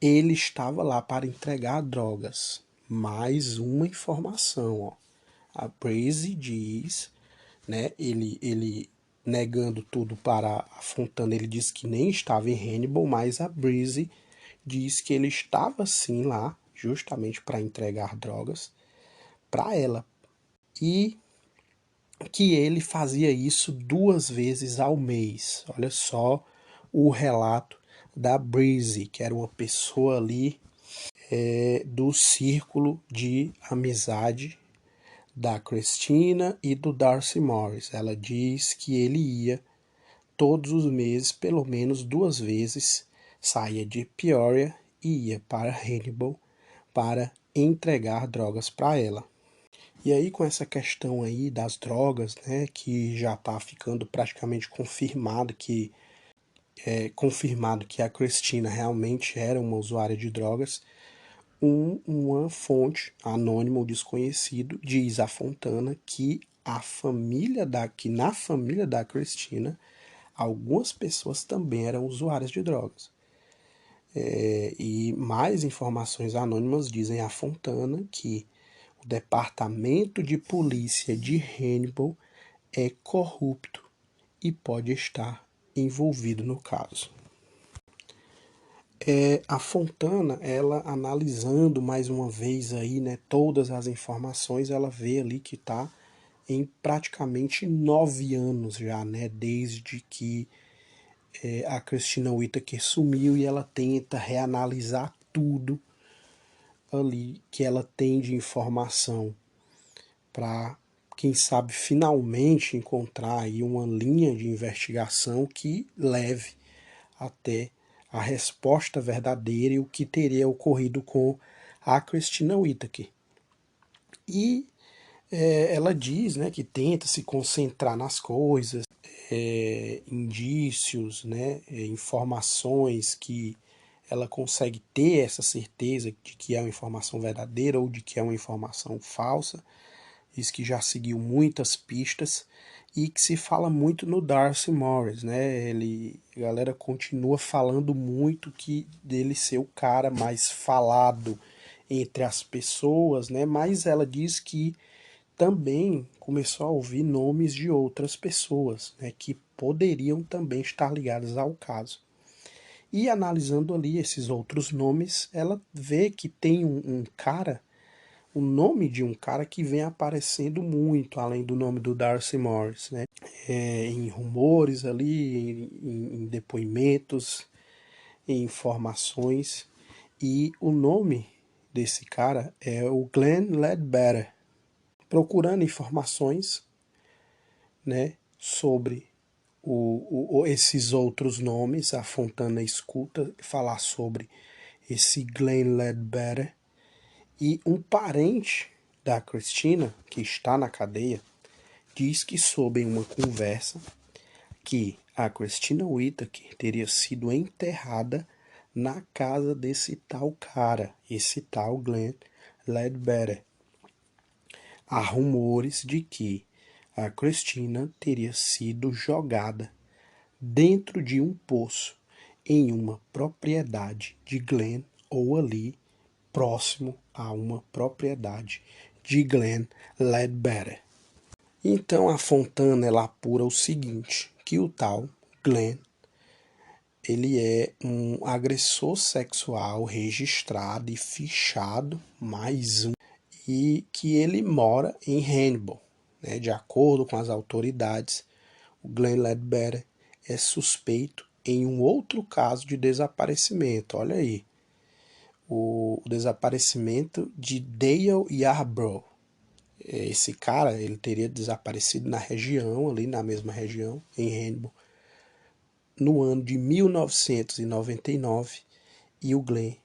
B: ele estava lá para entregar drogas. Mais uma informação, ó. A Breezy diz, né, ele negando tudo para a Fontana, ele diz que nem estava em Hannibal, mas a Breezy diz que ele estava sim lá, justamente para entregar drogas para ela. E que ele fazia isso 2 vezes ao mês. Olha só o relato da Breezy, que era uma pessoa ali do círculo de amizade da Christina e do Darcy Morris. Ela diz que ele ia todos os meses, pelo menos 2 vezes, saía de Peoria e ia para Hannibal para entregar drogas para ela. E aí com essa questão aí das drogas, né, que já está ficando praticamente confirmado que a Christina realmente era uma usuária de drogas, uma fonte anônima ou desconhecido diz a Fontana que que na família da Christina algumas pessoas também eram usuárias de drogas. E mais informações anônimas dizem a Fontana que o departamento de polícia de Hannibal é corrupto e pode estar envolvido no caso. A Fontana, ela analisando mais uma vez aí, né, todas as informações, ela vê ali que está em praticamente 9 anos já, né, desde que a Christina Whittaker sumiu, e ela tenta reanalisar tudo ali que ela tem de informação para, quem sabe, finalmente encontrar aí uma linha de investigação que leve até a resposta verdadeira e o que teria ocorrido com a Christina Whittaker. E Ela diz, né, que tenta se concentrar nas coisas, indícios, né, informações que ela consegue ter essa certeza de que é uma informação verdadeira ou de que é uma informação falsa. Diz que já seguiu muitas pistas e que se fala muito no Darcy Morris, né? A galera continua falando muito que dele ser o cara mais falado entre as pessoas, né? Mas ela diz que também começou a ouvir nomes de outras pessoas, né? Que poderiam também estar ligadas ao caso. E analisando ali esses outros nomes, ela vê que tem um cara, o nome de um cara que vem aparecendo muito, além do nome do Darcy Morris, né? Em rumores ali, em depoimentos, em informações. E o nome desse cara é o Glenn Ledbetter. Procurando informações, né, sobre esses outros nomes, a Fontana escuta falar sobre esse Glenn Ledbetter, e um parente da Christina, que está na cadeia, diz que soube em uma conversa que a Christina Whittaker teria sido enterrada na casa desse tal cara, esse tal Glenn Ledbetter. Há rumores de que a Christina teria sido jogada dentro de um poço em uma propriedade de Glenn ou ali próximo a uma propriedade de Glenn Ledbetter. Então a Fontana ela apura o seguinte, que o tal Glenn ele é um agressor sexual registrado e fichado, mais um, e que ele mora em Hannibal. Né? De acordo com as autoridades, o Glenn Ledbetter é suspeito em um outro caso de desaparecimento. Olha aí, o desaparecimento de Dale Yarbrough. Esse cara ele teria desaparecido na região, ali na mesma região, em Hannibal, no ano de 1999, e o Glenn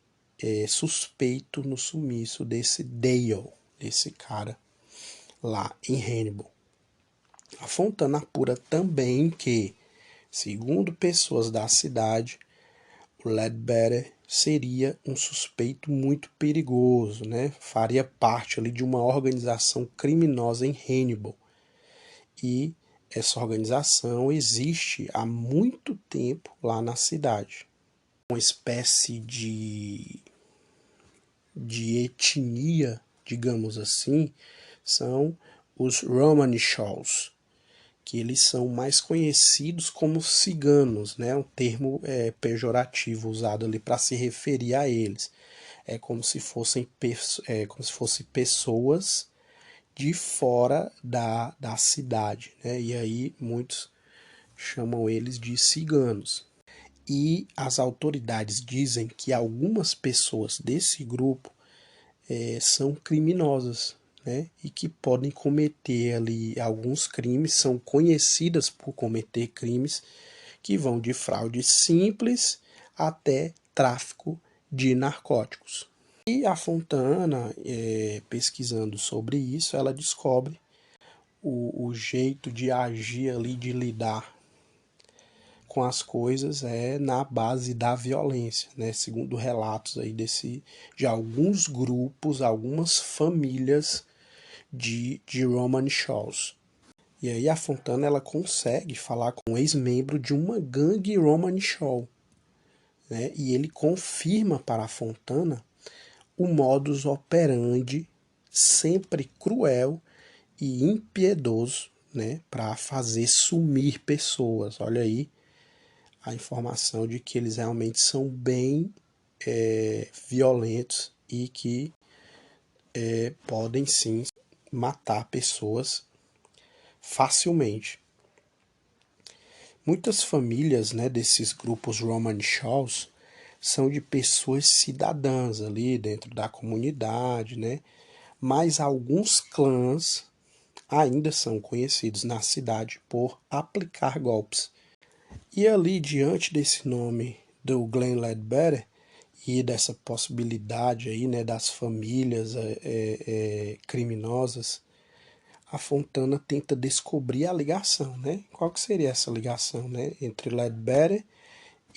B: é suspeito no sumiço desse Dale, desse cara lá em Hannibal. A Fontana apura também que, segundo pessoas da cidade, o Ledbetter seria um suspeito muito perigoso, né? Faria parte ali de uma organização criminosa em Hannibal. E essa organização existe há muito tempo lá na cidade. Uma espécie de etnia, digamos assim, são os Romanishaws, que eles são mais conhecidos como ciganos, né? Um termo pejorativo usado ali para se referir a eles. É como se fossem pessoas de fora da cidade, né? E aí muitos chamam eles de ciganos. E as autoridades dizem que algumas pessoas desse grupo são criminosas, né? E que podem cometer ali alguns crimes, são conhecidas por cometer crimes que vão de fraude simples até tráfico de narcóticos. E a Fontana, pesquisando sobre isso, ela descobre o jeito de agir ali, de lidar com as coisas na base da violência, né? Segundo relatos aí de alguns grupos, algumas famílias de Roman Shaws. E aí a Fontana ela consegue falar com um ex-membro de uma gangue Roman Shaw, né? E ele confirma para a Fontana o modus operandi sempre cruel e impiedoso, né, para fazer sumir pessoas. Olha aí a informação de que eles realmente são bem violentos e que podem sim matar pessoas facilmente. Muitas famílias, né, desses grupos Roman Shaws são de pessoas cidadãs ali dentro da comunidade, né? Mas alguns clãs ainda são conhecidos na cidade por aplicar golpes. E ali, diante desse nome do Glenn Ledbetter e dessa possibilidade aí, né, das famílias criminosas a Fontana tenta descobrir a ligação, né? Qual que seria essa ligação, né, entre Ledbetter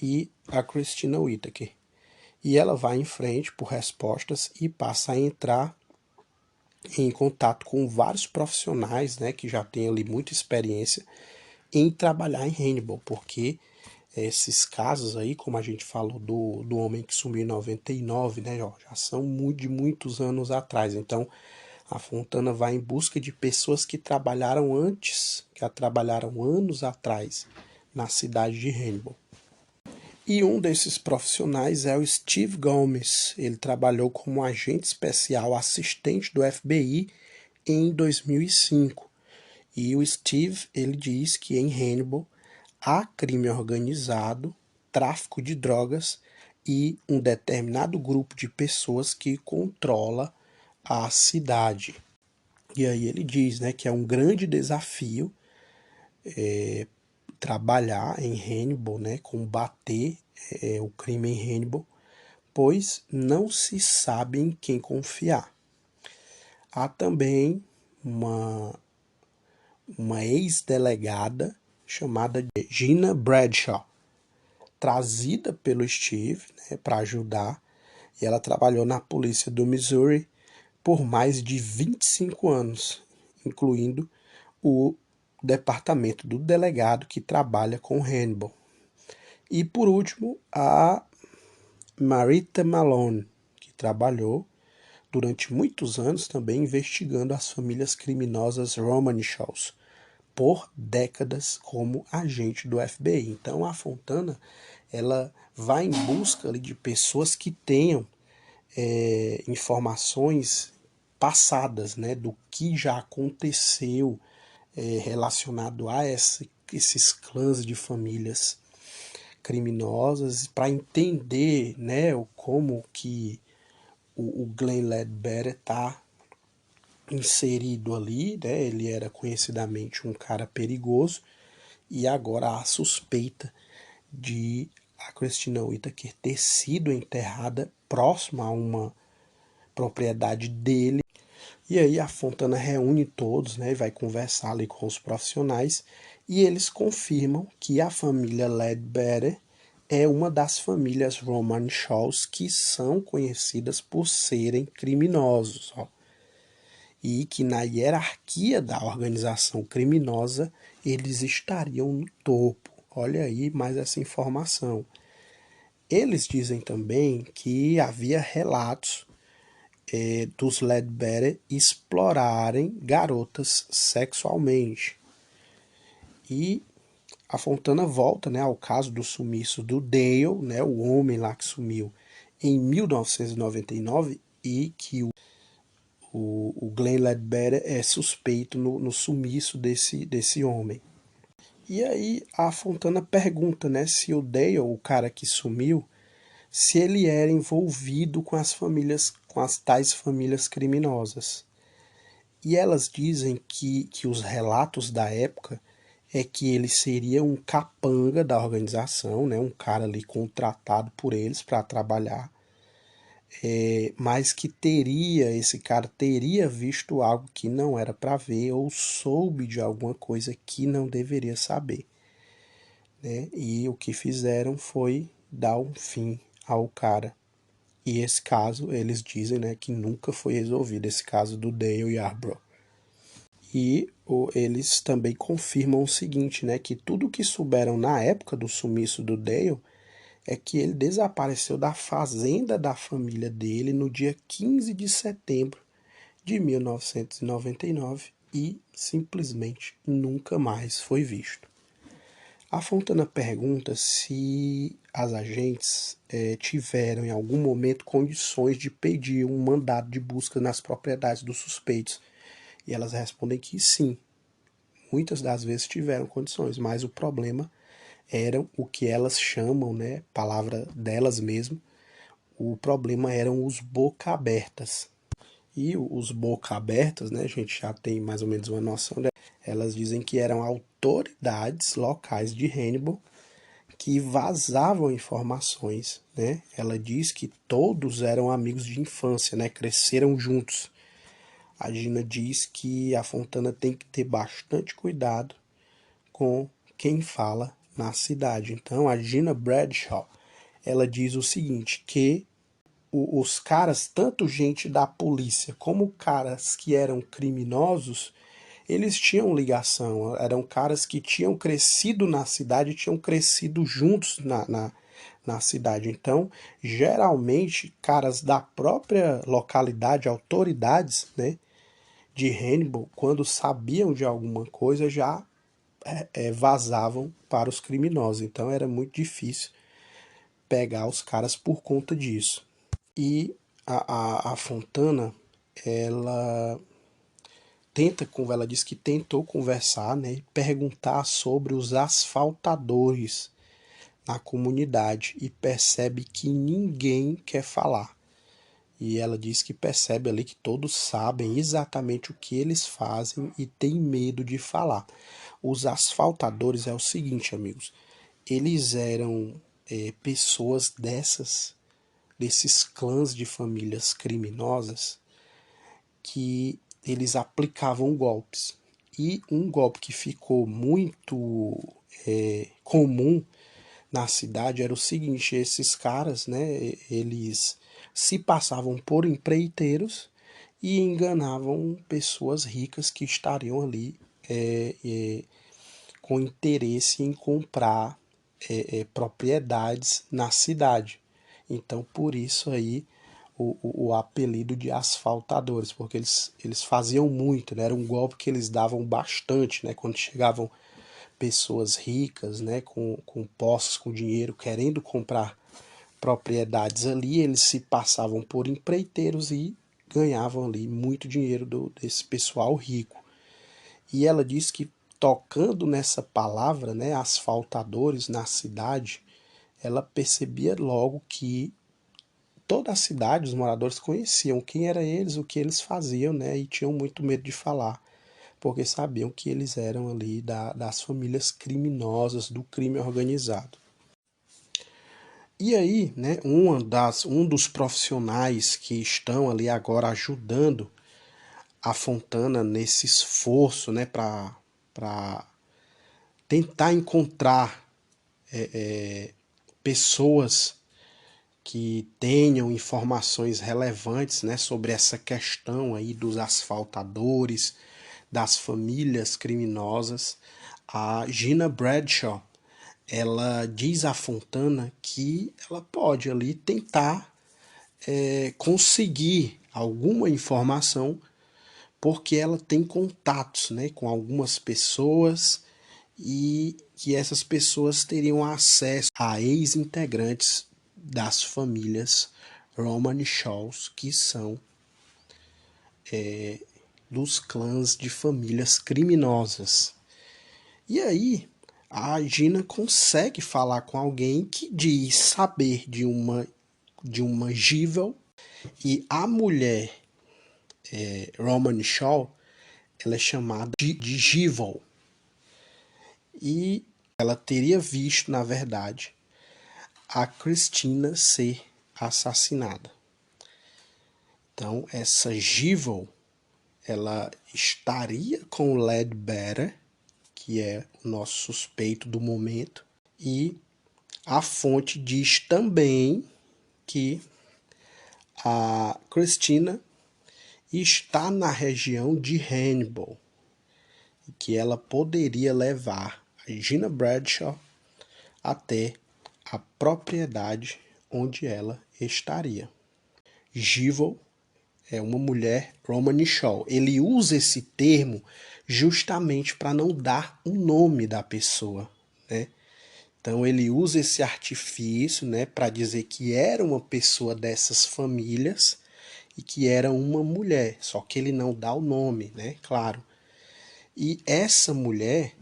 B: e a Christina Whittaker? E ela vai em frente por respostas e passa a entrar em contato com vários profissionais, né, que já têm ali muita experiência em trabalhar em Hannibal, porque esses casos aí, como a gente falou do homem que sumiu em 99, né, ó, já são de muitos anos atrás. Então, a Fontana vai em busca de pessoas que trabalharam antes, que trabalharam anos atrás na cidade de Hannibal. E um desses profissionais é o Steve Gomes. Ele trabalhou como agente especial assistente do FBI em 2005. E o Steve, ele diz que em Hannibal há crime organizado, tráfico de drogas e um determinado grupo de pessoas que controla a cidade. E aí ele diz, né, que é um grande desafio trabalhar em Hannibal, né, combater o crime em Hannibal, pois não se sabe em quem confiar. Há também uma ex-delegada chamada Gina Bradshaw, trazida pelo Steve, né, para ajudar, e ela trabalhou na polícia do Missouri por mais de 25 anos, incluindo o departamento do delegado que trabalha com Hannibal. E por último, a Marita Malone, que trabalhou durante muitos anos também investigando as famílias criminosas Romanshaws por décadas como agente do FBI. Então a Fontana, ela vai em busca ali de pessoas que tenham informações passadas, né, do que já aconteceu relacionado a esses clãs de famílias criminosas, para entender, né, como que o Glenn Ledbetter está inserido ali, né? Ele era conhecidamente um cara perigoso e agora há suspeita de a Christina Whittaker ter sido enterrada próxima a uma propriedade dele. E aí a Fontana reúne todos, né, e vai conversar ali com os profissionais e eles confirmam que a família Ledbetter é uma das famílias Romanshaws que são conhecidas por serem criminosos, ó. E que na hierarquia da organização criminosa eles estariam no topo. Olha aí mais essa informação. Eles dizem também que havia relatos dos Ledbetter explorarem garotas sexualmente. E a Fontana volta, né, ao caso do sumiço do Dale, né, o homem lá que sumiu em 1999 e que o Glenn Ledbetter é suspeito no sumiço desse homem. E aí a Fontana pergunta, né, se o Dale, o cara que sumiu, se ele era envolvido com as famílias, com as tais famílias criminosas. E elas dizem que os relatos da época é que ele seria um capanga da organização, né, um cara ali contratado por eles para trabalhar, mas que esse cara teria visto algo que não era para ver ou soube de alguma coisa que não deveria saber, né? E o que fizeram foi dar um fim ao cara. E esse caso, eles dizem, né, que nunca foi resolvido, esse caso do Dale Yarbrough. E eles também confirmam o seguinte, né, que tudo que souberam na época do sumiço do Dale é que ele desapareceu da fazenda da família dele no dia 15 de setembro de 1999 e simplesmente nunca mais foi visto. A Fontana pergunta se as agentes tiveram em algum momento condições de pedir um mandado de busca nas propriedades dos suspeitos. E elas respondem que sim, muitas das vezes tiveram condições, mas o problema eram o que elas chamam, né, palavra delas mesmo, o problema eram os boca abertas. E os boca abertas, né, a gente já tem mais ou menos uma noção, né? Elas dizem que eram autoridades locais de Hannibal que vazavam informações, né? Ela diz que todos eram amigos de infância, né? Cresceram juntos. a Gina diz que a Fontana tem que ter bastante cuidado com quem fala na cidade. Então, a Gina Bradshaw, ela diz o seguinte, que os caras, tanto gente da polícia como caras que eram criminosos, eles tinham ligação, eram caras que tinham crescido na cidade, tinham crescido juntos na cidade. Então, geralmente, caras da própria localidade, autoridades, né, de Hannibal, quando sabiam de alguma coisa, já vazavam para os criminosos. Então, era muito difícil pegar os caras por conta disso. E a Fontana, ela ela diz que tentou conversar, né, e perguntar sobre os asfaltadores na comunidade e percebe que ninguém quer falar. E ela diz que percebe ali que todos sabem exatamente o que eles fazem e tem medo de falar. Os asfaltadores é o seguinte, amigos, eles eram pessoas desses clãs de famílias criminosas que eles aplicavam golpes. E um golpe que ficou muito comum na cidade era o seguinte, esses caras, né, eles se passavam por empreiteiros e enganavam pessoas ricas que estariam ali com interesse em comprar propriedades na cidade. Então, por isso aí o apelido de asfaltadores, porque eles faziam muito, né? Era um golpe que eles davam bastante, né? Quando chegavam pessoas ricas, né? Com posses, com dinheiro, querendo comprar propriedades ali, eles se passavam por empreiteiros e ganhavam ali muito dinheiro desse pessoal rico. E ela diz que tocando nessa palavra, né, asfaltadores na cidade, ela percebia logo que toda a cidade, os moradores conheciam quem eram eles, o que eles faziam, né, e tinham muito medo de falar, porque sabiam que eles eram ali das famílias criminosas, do crime organizado. E aí, né, um dos profissionais que estão ali agora ajudando a Fontana nesse esforço, né, para tentar encontrar pessoas que tenham informações relevantes, né, sobre essa questão aí dos asfaltadores, das famílias criminosas. A Gina Bradshaw, ela diz a Fontana que ela pode ali tentar conseguir alguma informação porque ela tem contatos, né, com algumas pessoas e que essas pessoas teriam acesso a ex-integrantes das famílias Roman Shaws, que são dos clãs de famílias criminosas. E aí, a Gina consegue falar com alguém que diz saber de uma Givel, e a mulher Roman Shaw, ela é chamada de Givel. E ela teria visto, na verdade, a Christina ser assassinada. Então, essa Givel, ela estaria com o Ledbetter, que é o nosso suspeito do momento, e a fonte diz também que a Christina está na região de Hannibal, e que ela poderia levar a Gina Bradshaw até a propriedade onde ela estaria. Givel é uma mulher Roman Shaw. Ele usa esse termo justamente para não dar o nome da pessoa, né? Então ele usa esse artifício, né, para dizer que era uma pessoa dessas famílias e que era uma mulher, só que ele não dá o nome, né, claro. E essa mulher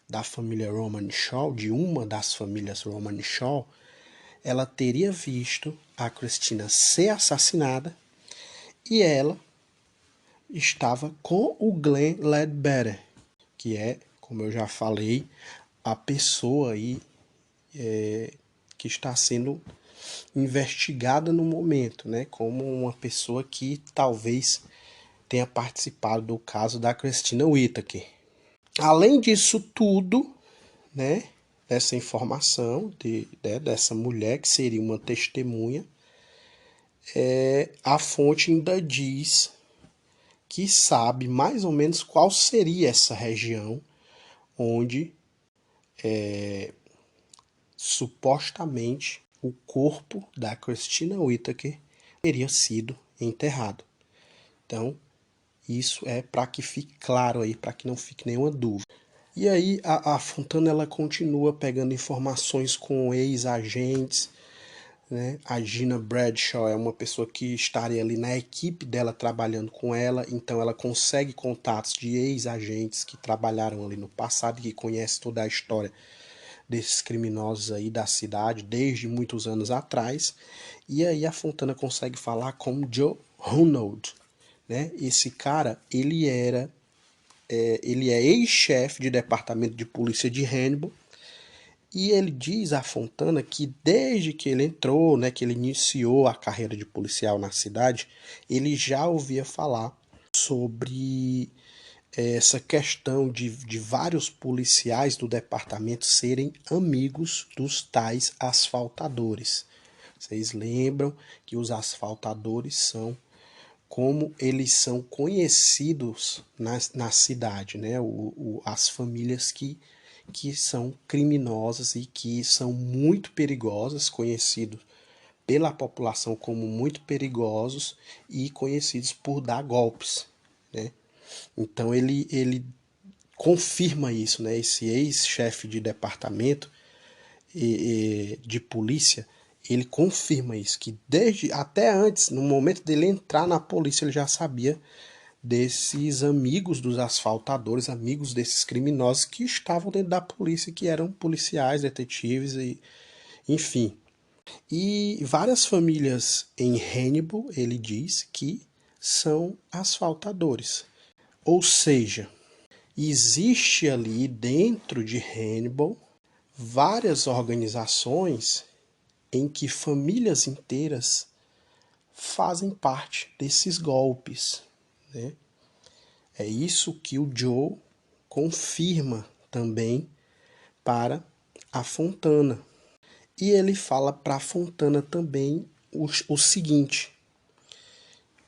B: da família Roman Shaw, de uma das famílias Roman Shaw, ela teria visto a Christina ser assassinada e ela estava com o Glenn Ledbetter, que é, como eu já falei, a pessoa aí que está sendo investigada no momento, né, como uma pessoa que talvez tenha participado do caso da Christina Whittaker. Além disso tudo, né, essa informação dessa mulher que seria uma testemunha, a fonte ainda diz que sabe mais ou menos qual seria essa região onde supostamente o corpo da Christina Whittaker teria sido enterrado. Então, isso é para que fique claro aí, para que não fique nenhuma dúvida. E aí a Fontana ela continua pegando informações com ex-agentes, né? A Gina Bradshaw é uma pessoa que estaria ali na equipe dela trabalhando com ela, então ela consegue contatos de ex-agentes que trabalharam ali no passado e que conhecem toda a história desses criminosos aí da cidade desde muitos anos atrás. E aí a Fontana consegue falar com Joe Hunold, né? Esse cara, ele é ex-chefe de departamento de polícia de Hannibal. E ele diz a Fontana que desde que ele entrou, né, que ele iniciou a carreira de policial na cidade, ele já ouvia falar sobre essa questão de vários policiais do departamento serem amigos dos tais asfaltadores. Vocês lembram que os asfaltadores são como eles são conhecidos na cidade, né? As famílias que são criminosas e que são muito perigosas, conhecidos pela população como muito perigosos e conhecidos por dar golpes, né? Então ele confirma isso, né? Esse ex-chefe de departamento de polícia, ele confirma isso, que desde até antes, no momento dele entrar na polícia, ele já sabia desses amigos dos asfaltadores, amigos desses criminosos que estavam dentro da polícia, que eram policiais, detetives e enfim. E várias famílias em Hannibal, ele diz que são asfaltadores. Ou seja, existe ali dentro de Hannibal várias organizações em que famílias inteiras fazem parte desses golpes, né? É isso que o Joe confirma também para a Fontana. E ele fala para a Fontana também o seguinte: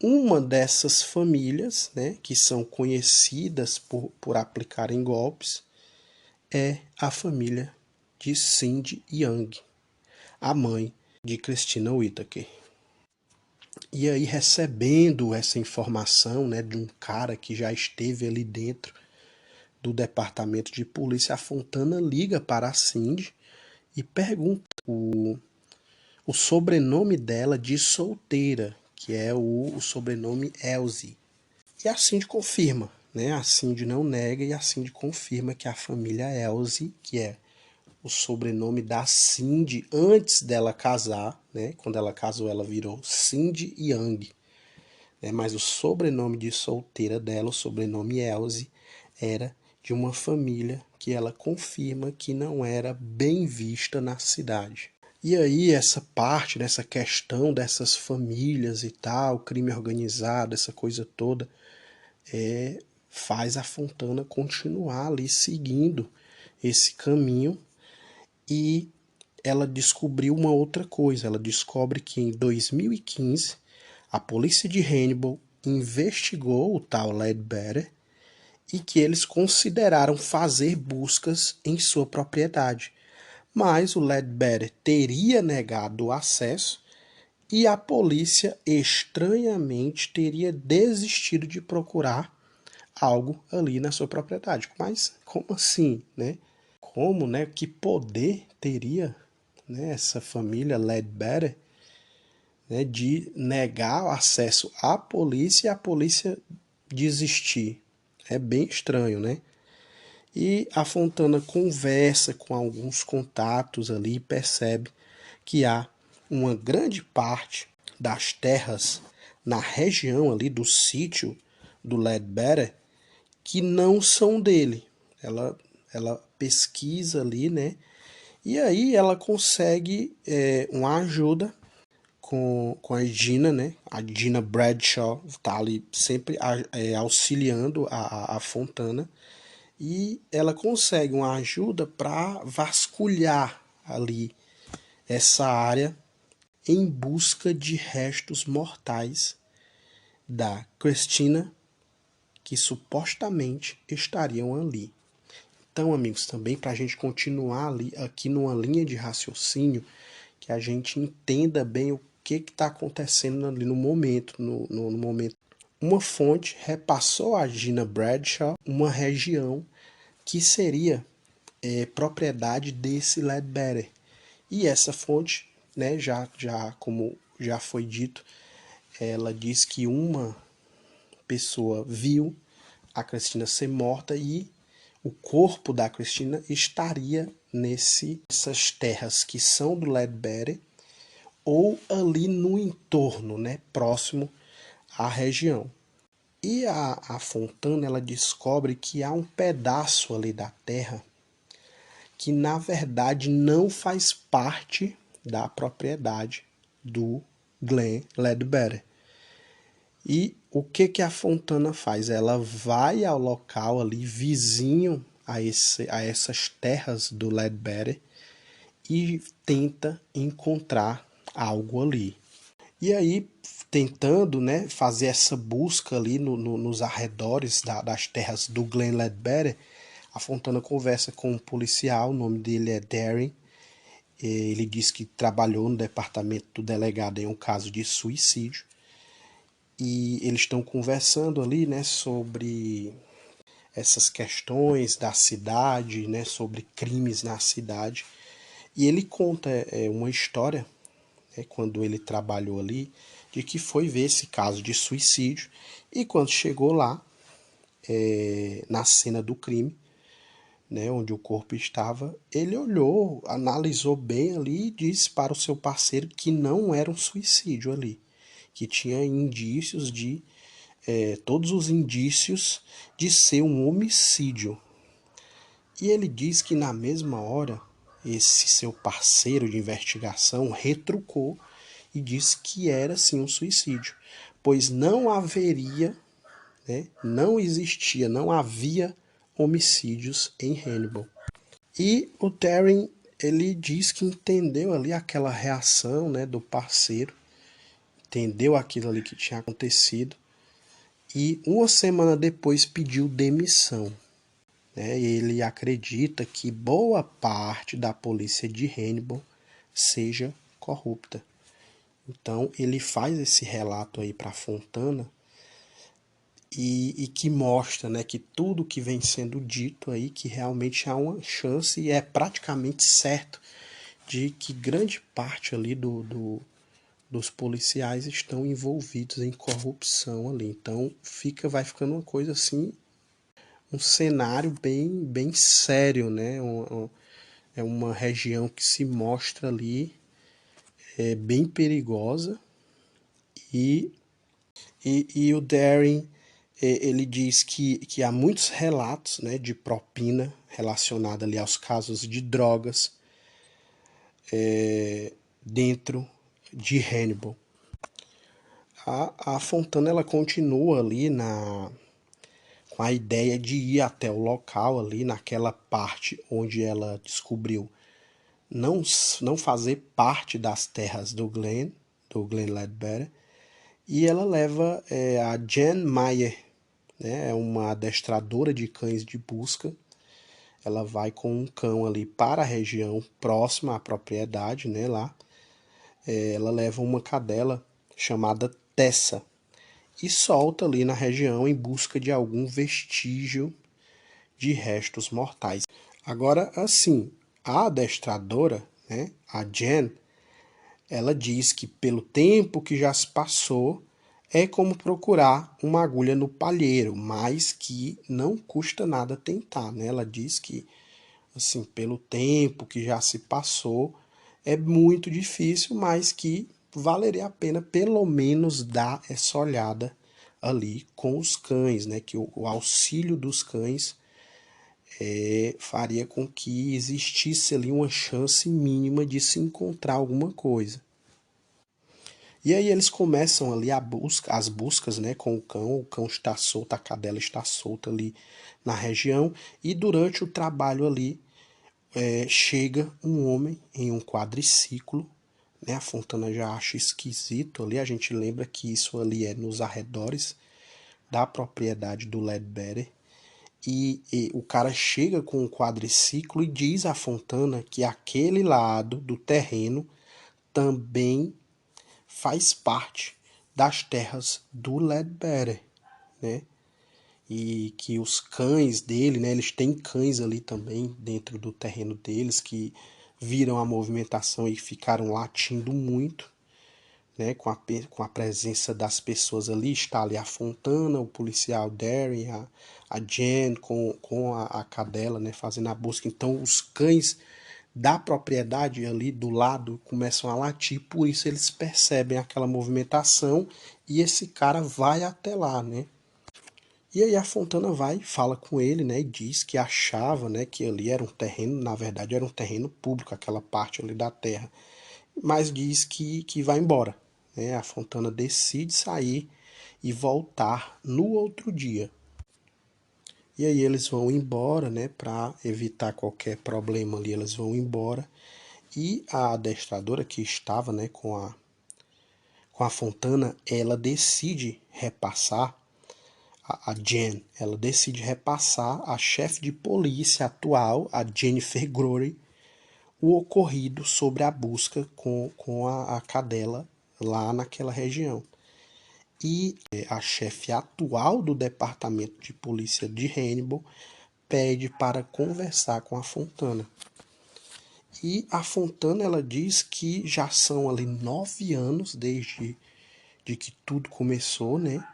B: uma dessas famílias, né, que são conhecidas por aplicarem golpes, é a família de Cindy Young, a mãe de Christina Whittaker. E aí, recebendo essa informação, né, de um cara que já esteve ali dentro do departamento de polícia, a Fontana liga para a Cindy e pergunta o sobrenome dela de solteira, que é o sobrenome Elsie. E a Cindy confirma, né? A Cindy não nega e a Cindy confirma que a família Elsie, que é o sobrenome da Cindy antes dela casar, né? Quando ela casou, ela virou Cindy Young, né? Mas o sobrenome de solteira dela, o sobrenome Elsie, era de uma família que ela confirma que não era bem vista na cidade. E aí essa parte dessa questão dessas famílias e tal, crime organizado, essa coisa toda, faz a Fontana continuar ali seguindo esse caminho. E ela descobriu uma outra coisa. Ela descobre que em 2015 a polícia de Hannibal investigou o tal Ledbetter e que eles consideraram fazer buscas em sua propriedade. Mas o Ledbetter teria negado o acesso e a polícia estranhamente teria desistido de procurar algo ali na sua propriedade. Mas como assim, né? Como, né? Que poder teria, né, essa família Ledbetter, né, de negar o acesso à polícia e a polícia desistir? É bem estranho, né? E a Fontana conversa com alguns contatos ali e percebe que há uma grande parte das terras na região ali do sítio do Ledbetter que não são dele. Ela pesquisa ali, né? E aí ela consegue uma ajuda com a Gina, né? A Gina Bradshaw tá ali sempre auxiliando a Fontana, e ela consegue uma ajuda para vasculhar ali essa área em busca de restos mortais da Christina, que supostamente estariam ali. Então, amigos, também para a gente continuar ali, aqui numa linha de raciocínio, que a gente entenda bem o que está acontecendo ali no momento, no momento. Uma fonte repassou a Gina Bradshaw uma região que seria propriedade desse Ledbetter. E essa fonte, né, como já foi dito, ela diz que uma pessoa viu a Christina ser morta e o corpo da Christina estaria nessas terras que são do Ledbetter ou ali no entorno, né, próximo à região. E a Fontana, ela descobre que há um pedaço ali da terra que na verdade não faz parte da propriedade do Glenn Ledbetter. E o que a Fontana faz? Ela vai ao local ali vizinho a essas terras do Ledbetter e tenta encontrar algo ali. E aí, tentando, né, fazer essa busca ali nos arredores das terras do Glenn Ledbetter, a Fontana conversa com um policial, o nome dele é Darren. Ele diz que trabalhou no departamento do delegado em um caso de suicídio. E eles estão conversando ali, né, sobre essas questões da cidade, né, sobre crimes na cidade. E ele conta uma história, né, quando ele trabalhou ali, de que foi ver esse caso de suicídio. E quando chegou lá, na cena do crime, né, onde o corpo estava, ele olhou, analisou bem ali e disse para o seu parceiro que não era um suicídio ali, que tinha indícios de todos os indícios de ser um homicídio. E ele diz que na mesma hora esse seu parceiro de investigação retrucou e disse que era sim um suicídio, pois não haveria, né, não existia, não havia homicídios em Hannibal. E o Darren, ele diz que entendeu ali aquela reação, né, do parceiro, entendeu aquilo ali que tinha acontecido e uma semana depois pediu demissão. Né? Ele acredita que boa parte da polícia de Hannibal seja corrupta. Então ele faz esse relato aí para Fontana e que mostra, né, que tudo que vem sendo dito aí, que realmente há uma chance e é praticamente certo de que grande parte ali dos policiais estão envolvidos em corrupção ali. Então vai ficando uma coisa assim, um cenário bem sério, né? É uma região que se mostra ali bem perigosa e o Darren ele diz que há muitos relatos, né, de propina relacionada ali aos casos de drogas dentro de Hannibal. A Fontana ela continua ali com a ideia de ir até o local ali naquela parte onde ela descobriu não fazer parte das terras do Glenn Ledbetter, e ela leva a Jen Meyer, né, é uma adestradora de cães de busca. Ela vai com um cão ali para a região próxima à propriedade, né, lá. Ela leva uma cadela chamada Tessa e solta ali na região em busca de algum vestígio de restos mortais. Agora, assim, a adestradora, né, a Jen, ela diz que pelo tempo que já se passou, é como procurar uma agulha no palheiro, mas que não custa nada tentar, né? Ela diz que, assim, pelo tempo que já se passou, é muito difícil, mas que valeria a pena pelo menos dar essa olhada ali com os cães, né? Que o auxílio dos cães faria com que existisse ali uma chance mínima de se encontrar alguma coisa. E aí eles começam ali as buscas, né, com o cão está solto, a cadela está solta ali na região, e durante o trabalho ali chega um homem em um quadriciclo, né, a Fontana já acha esquisito ali, a gente lembra que isso ali é nos arredores da propriedade do Ledbetter, e o cara chega com um quadriciclo e diz à Fontana que aquele lado do terreno também faz parte das terras do Ledbetter, né? E que os cães dele, né? Eles têm cães ali também dentro do terreno deles que viram a movimentação e ficaram latindo muito, né? Com a presença das pessoas ali, está ali a Fontana, o policial Darren, a Jen com a cadela, né? Fazendo a busca. Então os cães da propriedade ali do lado começam a latir, por isso eles percebem aquela movimentação e esse cara vai até lá, né? E aí a Fontana vai, fala com ele, né, e diz que achava, né, que ali era um terreno, na verdade era um terreno público, aquela parte ali da terra, mas diz que vai embora, né? A Fontana decide sair e voltar no outro dia. E aí eles vão embora, né, para evitar qualquer problema ali, eles vão embora. E a adestradora que estava, né, com a Fontana, ela decide repassar, a Jen, ela decide repassar à chefe de polícia atual, a Jennifer Grory, o ocorrido sobre a busca com a cadela lá naquela região. E a chefe atual do departamento de polícia de Hannibal pede para conversar com a Fontana. E a Fontana, ela diz que já são ali 9 anos desde que tudo começou, né?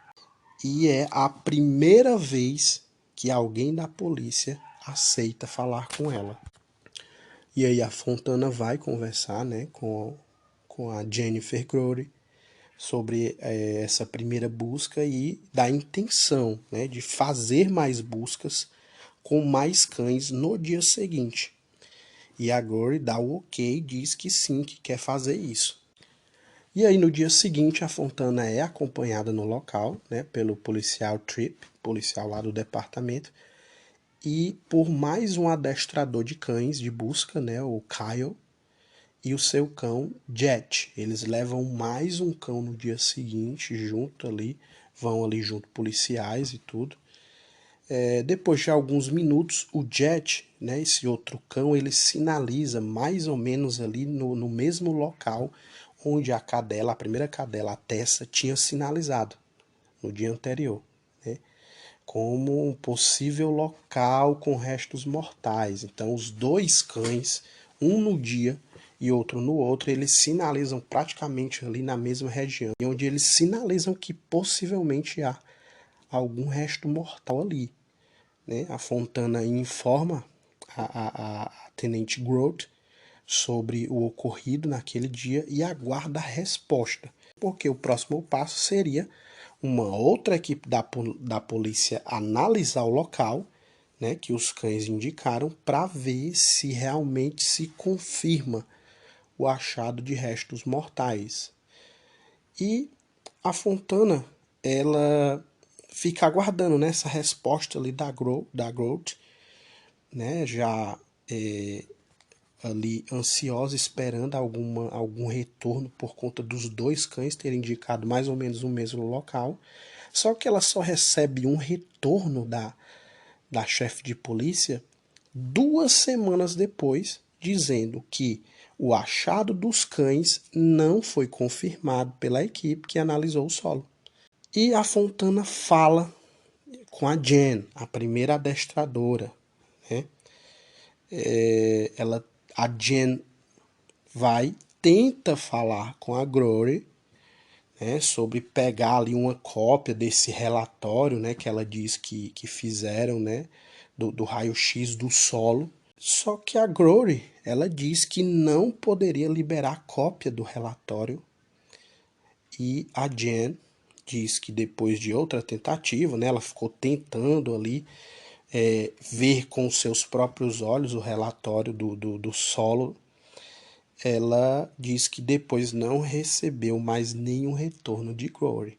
B: E é a primeira vez que alguém da polícia aceita falar com ela. E aí a Fontana vai conversar, né, com a Jennifer Grory sobre essa primeira busca e da intenção, né, de fazer mais buscas com mais cães no dia seguinte. E a Grory dá o ok, diz que sim, que quer fazer isso. E aí no dia seguinte a Fontana é acompanhada no local, né, pelo policial Tripp, policial lá do departamento, e por mais um adestrador de cães de busca, né, o Kyle, e o seu cão Jet. Eles levam mais um cão no dia seguinte, junto ali, vão ali junto policiais e tudo. Depois de alguns minutos, o Jet, né, esse outro cão, ele sinaliza mais ou menos ali no mesmo local onde a cadela, a primeira cadela, a Tessa, tinha sinalizado no dia anterior, né, como um possível local com restos mortais. Então, os dois cães, um no dia e outro no outro, eles sinalizam praticamente ali na mesma região, onde eles sinalizam que possivelmente há algum resto mortal ali, né? A Fontana informa a Tenente Grote sobre o ocorrido naquele dia e aguarda a resposta, porque o próximo passo seria uma outra equipe da polícia analisar o local, né, que os cães indicaram, para ver se realmente se confirma o achado de restos mortais. E a Fontana, ela fica aguardando, né, essa resposta ali da Grote, né, já ali ansiosa, esperando algum retorno por conta dos dois cães terem indicado mais ou menos o mesmo local. Só que ela só recebe um retorno da chefe de polícia 2 semanas depois, dizendo que o achado dos cães não foi confirmado pela equipe que analisou o solo. E a Fontana fala com a Jen, a primeira adestradora, né? A Jen tenta falar com a Grory, né, sobre pegar ali uma cópia desse relatório, né, que ela diz que fizeram, né, do raio-x do solo. Só que a Grory, ela diz que não poderia liberar cópia do relatório, e a Jen diz que depois de outra tentativa, né, ela ficou tentando ali ver com seus próprios olhos o relatório do solo, ela diz que depois não recebeu mais nenhum retorno de Glory.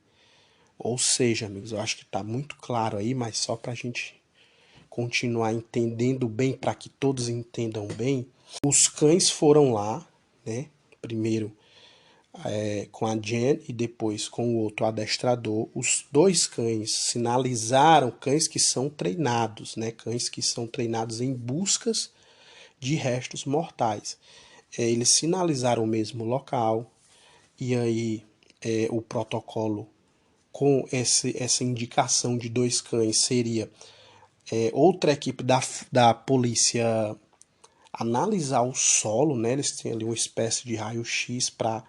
B: Ou seja, amigos, eu acho que está muito claro aí, mas só para a gente continuar entendendo bem, para que todos entendam bem, os cães foram lá, né? Primeiro com a Jen e depois com o outro adestrador. Os dois cães sinalizaram, cães que são treinados, né? Cães que são treinados em buscas de restos mortais. Eles sinalizaram o mesmo local e aí o protocolo com essa indicação de dois cães seria outra equipe da polícia analisar o solo, né? Eles têm ali uma espécie de raio-x para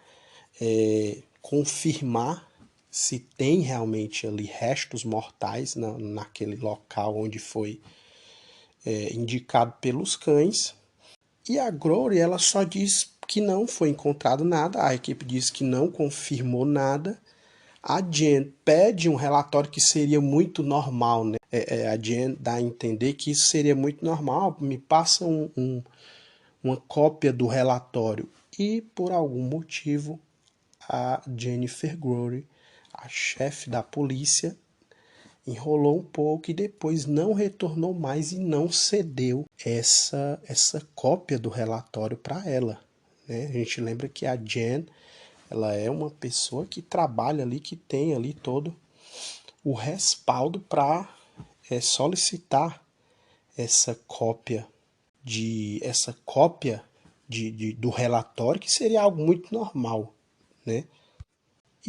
B: confirmar se tem realmente ali restos mortais naquele local onde foi indicado pelos cães. E a Glory, ela só diz que não foi encontrado nada, a equipe diz que não confirmou nada. A Jen pede um relatório que seria muito normal, né? A Jen dá a entender que isso seria muito normal, me passa uma cópia do relatório. E por algum motivo, a Jennifer Glory, a chefe da polícia, enrolou um pouco e depois não retornou mais e não cedeu essa cópia do relatório para ela. Né? A gente lembra que a Jen, ela é uma pessoa que trabalha ali, que tem ali todo o respaldo para solicitar essa cópia do relatório, que seria algo muito normal, né?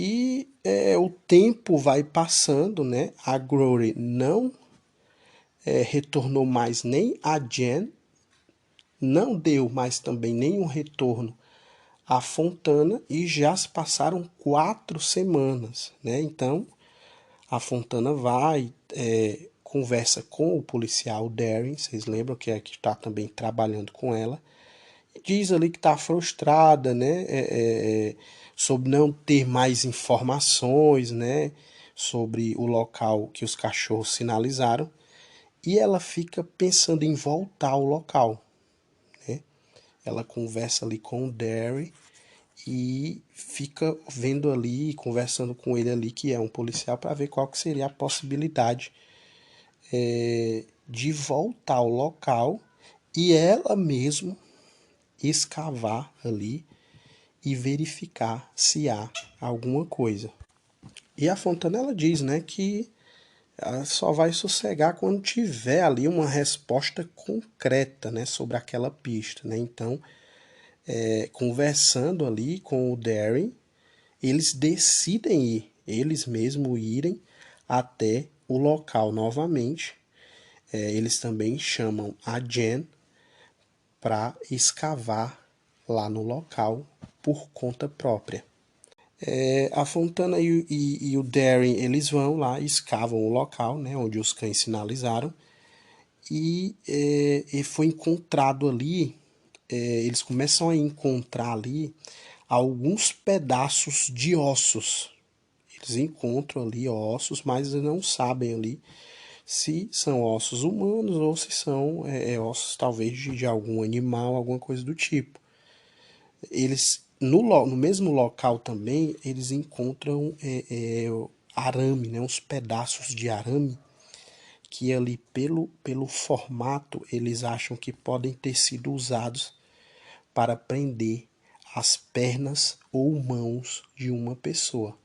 B: E o tempo vai passando, né? A Glory não retornou mais nem a Jen, não deu mais também nenhum retorno à Fontana e já se passaram 4 semanas, né? Então a Fontana vai, conversa com o policial Darren, vocês lembram que é que está também trabalhando com ela, e diz ali que está frustrada, né? Sobre não ter mais informações, né? Sobre o local que os cachorros sinalizaram, e ela fica pensando em voltar ao local, né? Ela conversa ali com o Darren e fica vendo ali, conversando com ele ali, que é um policial, para ver qual que seria a possibilidade de voltar ao local e ela mesmo escavar ali e verificar se há alguma coisa. E a Fontana, ela diz, né, que ela só vai sossegar quando tiver ali uma resposta concreta, né, sobre aquela pista, né? Então, conversando ali com o Darren, eles decidem ir, eles mesmos irem até o local novamente. Eles também chamam a Jen para escavar lá no local por conta própria. A Fontana e o Darren, eles vão lá, escavam o local, né, onde os cães sinalizaram, e foi encontrado ali, eles começam a encontrar ali alguns pedaços de ossos. Eles encontram ali ossos, mas não sabem ali se são ossos humanos ou se são ossos talvez de algum animal, alguma coisa do tipo. Eles no mesmo local também eles encontram arame, né, uns pedaços de arame que ali pelo formato eles acham que podem ter sido usados para prender as pernas ou mãos de uma pessoa.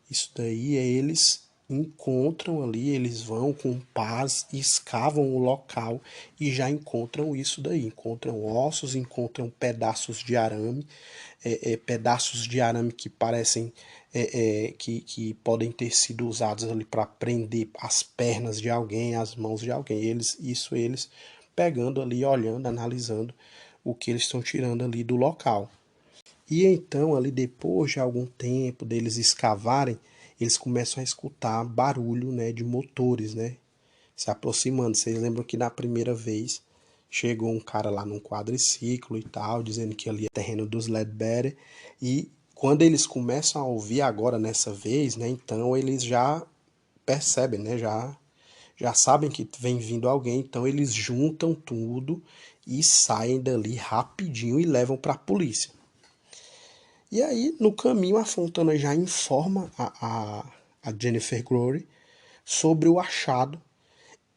B: Isso daí eles encontram ali, eles vão com paz, escavam o local e já encontram isso daí. Encontram ossos, encontram pedaços de arame, pedaços de arame que parecem que podem ter sido usados ali para prender as pernas de alguém, as mãos de alguém. Eles pegando ali, olhando, analisando o que eles estão tirando ali do local. E então, ali depois de algum tempo deles escavarem, eles começam a escutar barulho, né, de motores, né, se aproximando. Vocês lembram que na primeira vez chegou um cara lá num quadriciclo e tal, dizendo que ali é terreno dos Ledbetter. E quando eles começam a ouvir agora nessa vez, né, então eles já percebem, né, já sabem que vem vindo alguém, então eles juntam tudo e saem dali rapidinho e levam para a polícia. E aí, no caminho, a Fontana já informa a Jennifer Glory sobre o achado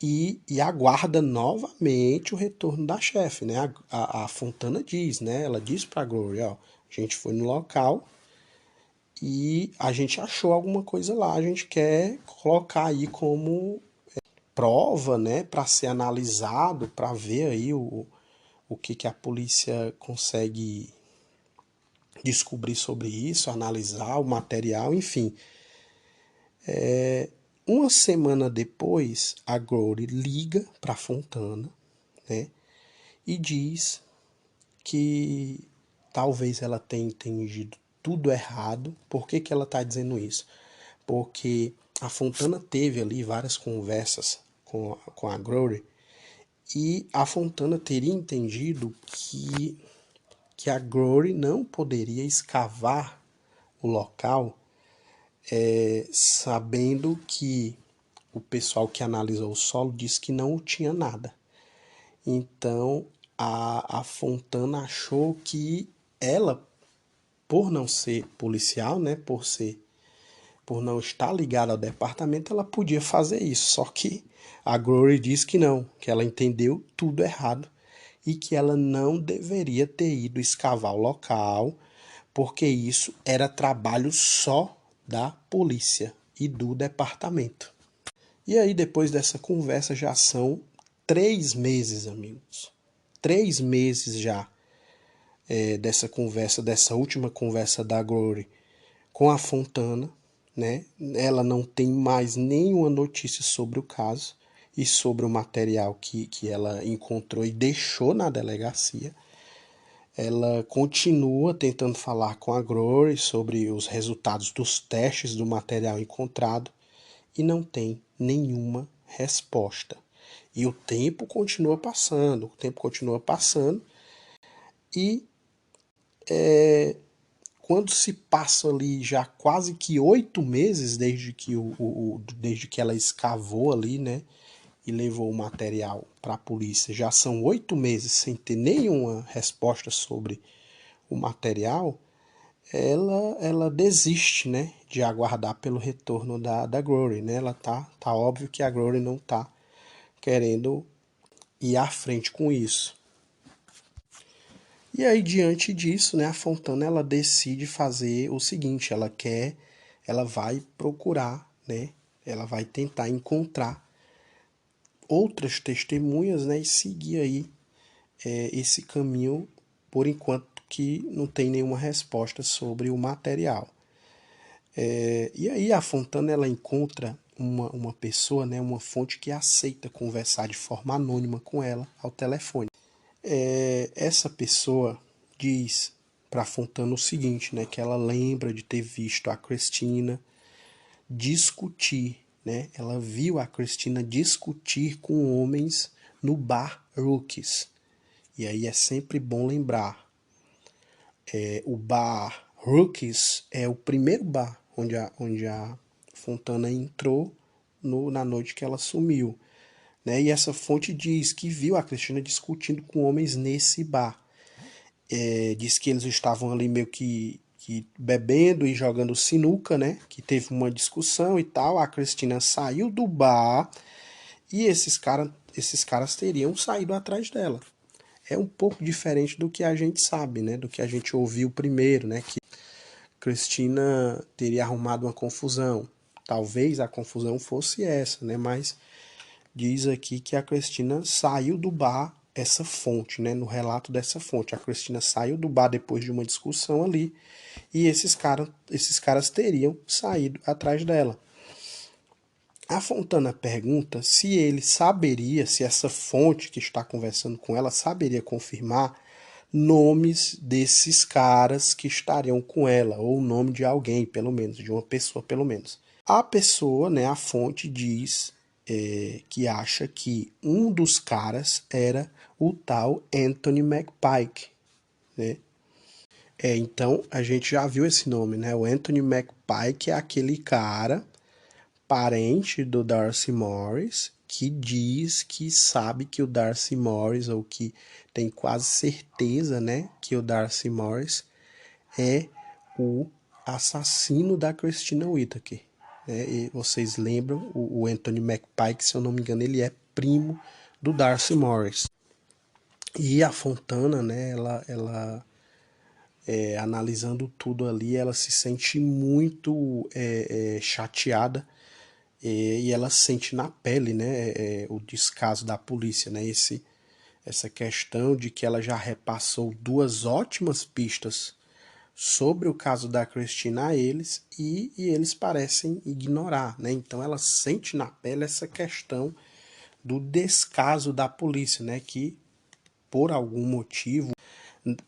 B: e aguarda novamente o retorno da chefe, né? A Fontana diz, né? Ela diz para Glory, ó, a gente foi no local e a gente achou alguma coisa lá, a gente quer colocar aí como prova, né, para ser analisado, para ver aí o que a polícia consegue descobrir sobre isso, analisar o material, enfim. Uma semana depois, a Glory liga para Fontana, né, e diz que talvez ela tenha entendido tudo errado. Por que que ela está dizendo isso? Porque a Fontana teve ali várias conversas com a Glory e a Fontana teria entendido que a Glory não poderia escavar o local sabendo que o pessoal que analisou o solo disse que não tinha nada. Então a Fontana achou que ela, por não ser policial, né, por não estar ligada ao departamento, ela podia fazer isso. Só que a Glory disse que não, que ela entendeu tudo errado e que ela não deveria ter ido escavar o local, porque isso era trabalho só da polícia e do departamento. E aí, depois dessa conversa, já são 3 meses, amigos. 3 meses já dessa conversa, dessa última conversa da Glory com a Fontana, né? Ela não tem mais nenhuma notícia sobre o caso e sobre o material que ela encontrou e deixou na delegacia. Ela continua tentando falar com a Glory sobre os resultados dos testes do material encontrado e não tem nenhuma resposta. E o tempo continua passando, e quando se passa ali já quase que 8 meses desde que, desde que ela escavou ali, né, e levou o material para a polícia, já são 8 meses sem ter nenhuma resposta sobre o material, ela desiste, né, de aguardar pelo retorno da Glory, né? Tá óbvio que a Glory não tá querendo ir à frente com isso. E aí, diante disso, né, a Fontana ela decide fazer o seguinte, ela vai procurar, né, ela vai tentar encontrar outras testemunhas, né, e seguir aí esse caminho, por enquanto que não tem nenhuma resposta sobre o material. E aí a Fontana ela encontra uma pessoa, né, uma fonte que aceita conversar de forma anônima com ela ao telefone. Essa pessoa diz para Fontana o seguinte, né, que ela lembra de ter visto a Christina discutir, né, ela viu a Christina discutir com homens no bar Rookies. E aí é sempre bom lembrar, o bar Rookies é o primeiro bar onde a Fontana entrou na noite que ela sumiu. Né? E essa fonte diz que viu a Christina discutindo com homens nesse bar. Diz que eles estavam ali meio que bebendo e jogando sinuca, né? Que teve uma discussão e tal. A Christina saiu do bar e esses caras teriam saído atrás dela. É um pouco diferente do que a gente sabe, né? Do que a gente ouviu primeiro, né? Que Christina teria arrumado uma confusão. Talvez a confusão fosse essa, né? Mas diz aqui que a Christina saiu do bar, essa fonte, né? No relato dessa fonte. A Christina saiu do bar depois de uma discussão ali e esses caras teriam saído atrás dela. A Fontana pergunta se ele saberia, se essa fonte que está conversando com ela saberia confirmar nomes desses caras que estariam com ela, ou o nome de alguém, pelo menos, de uma pessoa, pelo menos. A pessoa, né, a fonte diz que acha que um dos caras era o tal Anthony McPike, né? Então, a gente já viu esse nome, né? O Anthony McPike é aquele cara parente do Darcy Morris que diz que sabe que o Darcy Morris, ou que tem quase certeza, né, que o Darcy Morris é o assassino da Christina Whittaker. E vocês lembram, o Anthony McPike, se eu não me engano, ele é primo do Darcy Morris. E a Fontana, né, ela analisando tudo ali, ela se sente muito chateada, e ela sente na pele, né, o descaso da polícia, né, essa questão de que ela já repassou duas ótimas pistas sobre o caso da Christina a eles, e eles parecem ignorar, né? Então ela sente na pele essa questão do descaso da polícia, né? Que por algum motivo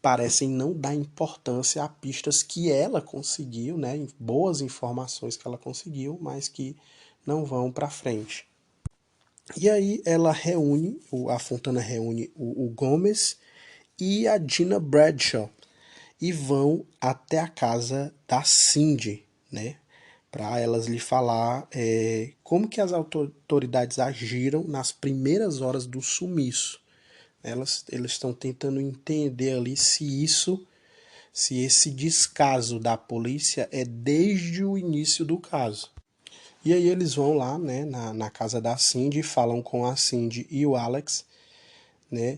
B: parecem não dar importância a pistas que ela conseguiu, né? Boas informações que ela conseguiu, mas que não vão para frente. E aí ela reúne, a Fontana reúne o Gomes e a Gina Bradshaw, e vão até a casa da Cindy, né, para elas lhe falar como que as autoridades agiram nas primeiras horas do sumiço. Eles estão tentando entender ali se esse descaso da polícia é desde o início do caso. E aí eles vão lá, né, na casa da Cindy, falam com a Cindy e o Alex, né,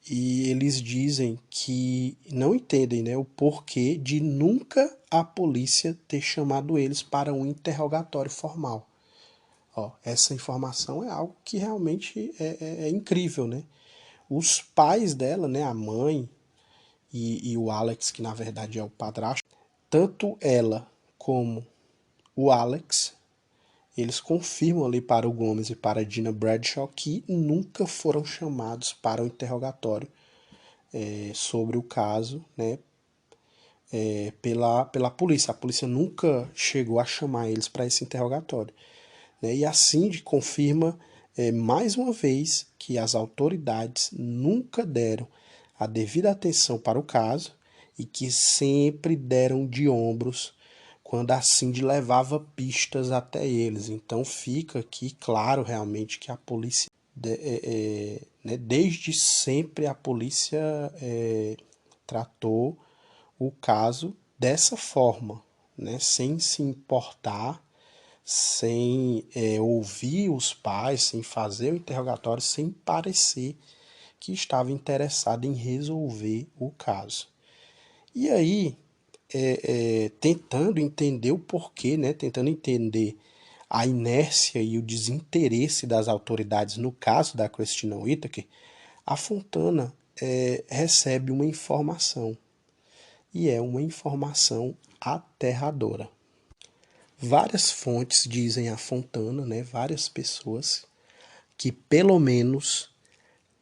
B: e eles dizem que não entendem, né, o porquê de nunca a polícia ter chamado eles para um interrogatório formal. Ó, essa informação é algo que realmente é incrível, né? Os pais dela, né, a mãe e o Alex, que na verdade é o padrasto, tanto ela como o Alex, eles confirmam ali para o Gomes e para a Gina Bradshaw que nunca foram chamados para o interrogatório sobre o caso, né, pela polícia. A polícia nunca chegou a chamar eles para esse interrogatório, né? E a Cindy confirma mais uma vez que as autoridades nunca deram a devida atenção para o caso e que sempre deram de ombros quando a Cindy levava pistas até eles. Então fica aqui claro realmente que a polícia, né, desde sempre a polícia tratou o caso dessa forma, né, sem se importar, sem ouvir os pais, sem fazer o interrogatório, sem parecer que estava interessado em resolver o caso. E aí, tentando entender o porquê, né, tentando entender a inércia e o desinteresse das autoridades no caso da Christina Whittaker, a Fontana recebe uma informação, e é uma informação aterradora. Várias fontes dizem a Fontana, né, várias pessoas, que pelo menos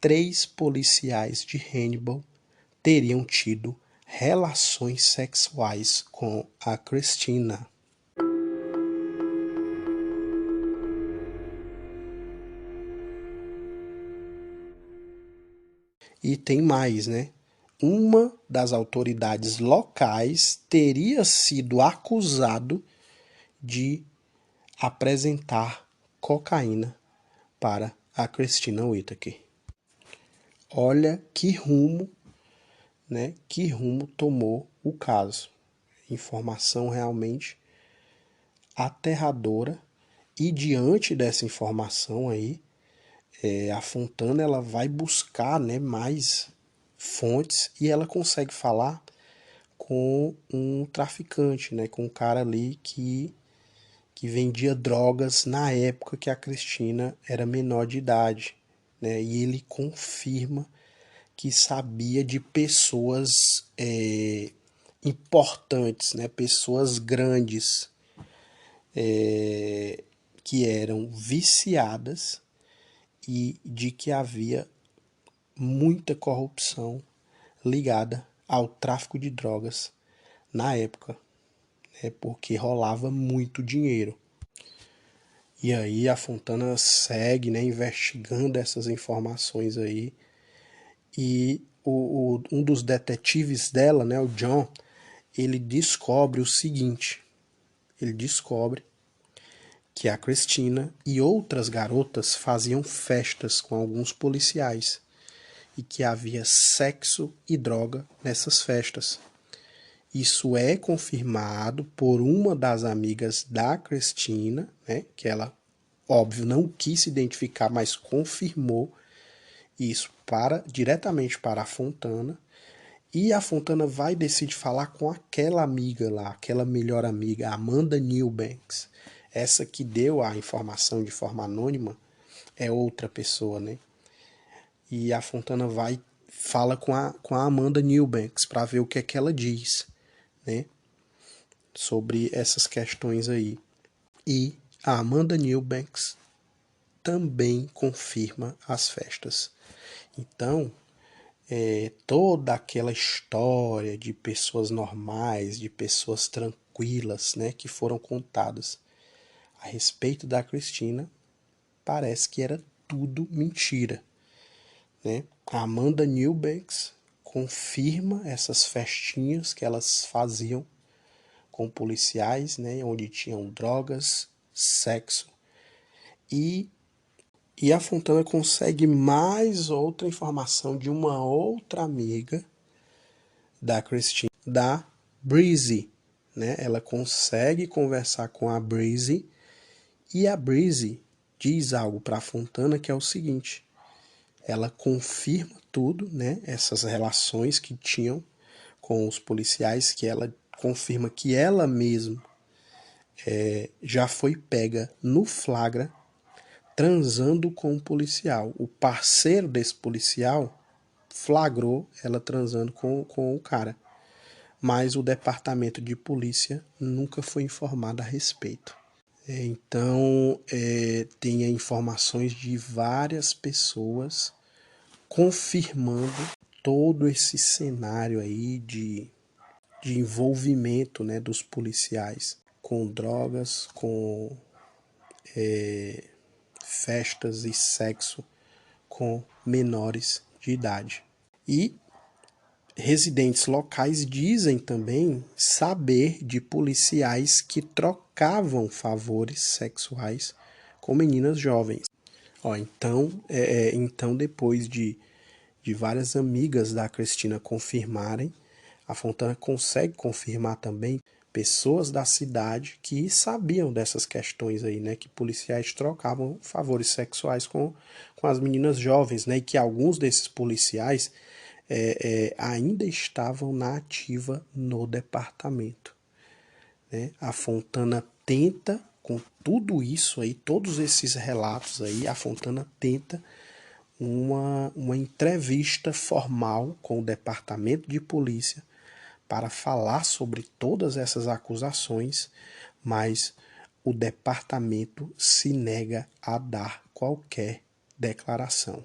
B: 3 policiais de Hannibal teriam tido relações sexuais com a Christina. E tem mais, né? Uma das autoridades locais teria sido acusado de apresentar cocaína para a Christina Whittaker. Olha que rumo, né? Que rumo tomou o caso. Informação realmente aterradora. E diante dessa informação aí, a Fontana ela vai buscar, né, mais fontes, e ela consegue falar com um traficante, né, com um cara ali que vendia drogas na época que a Christina era menor de idade, né, e ele confirma que sabia de pessoas importantes, né, pessoas grandes que eram viciadas, e de que havia muita corrupção ligada ao tráfico de drogas na época, né, porque rolava muito dinheiro. E aí a Fontana segue, né, investigando essas informações aí, e um dos detetives dela, né, o John, ele descobre o seguinte: ele descobre que a Cristina e outras garotas faziam festas com alguns policiais e que havia sexo e droga nessas festas. Isso é confirmado por uma das amigas da Cristina, né, que ela, óbvio, não quis se identificar, mas confirmou isso diretamente para a Fontana. E a Fontana vai decidir falar com aquela amiga lá, aquela melhor amiga, Amanda Newbanks. Essa que deu a informação de forma anônima é outra pessoa, né? E a Fontana fala com a Amanda Newbanks para ver o que é que ela diz, né? Sobre essas questões aí. E a Amanda Newbanks também confirma as festas. Então, toda aquela história de pessoas normais, de pessoas tranquilas, né, que foram contadas a respeito da Cristina, parece que era tudo mentira, né? A Amanda Newbanks confirma essas festinhas que elas faziam com policiais, né, onde tinham drogas, sexo, e a Fontana consegue mais outra informação de uma outra amiga da Christine, da Breezy, né? Ela consegue conversar com a Breezy e a Breezy diz algo para a Fontana que é o seguinte: ela confirma tudo, né? Essas relações que tinham com os policiais, que ela confirma que ela mesma já foi pega no flagra transando com um policial. O parceiro desse policial flagrou ela transando com o cara. Mas o departamento de polícia nunca foi informado a respeito. Então, tem informações de várias pessoas confirmando todo esse cenário aí de envolvimento, né, dos policiais com drogas, com festas e sexo com menores de idade. E residentes locais dizem também saber de policiais que trocavam favores sexuais com meninas jovens. Então depois de várias amigas da Cristina confirmarem, a Fontana consegue confirmar também pessoas da cidade que sabiam dessas questões aí, né? Que policiais trocavam favores sexuais com as meninas jovens, né? E que alguns desses policiais ainda estavam na ativa no departamento, né? A Fontana tenta, com tudo isso aí, todos esses relatos aí, a Fontana tenta uma entrevista formal com o departamento de polícia para falar sobre todas essas acusações, mas o departamento se nega a dar qualquer declaração.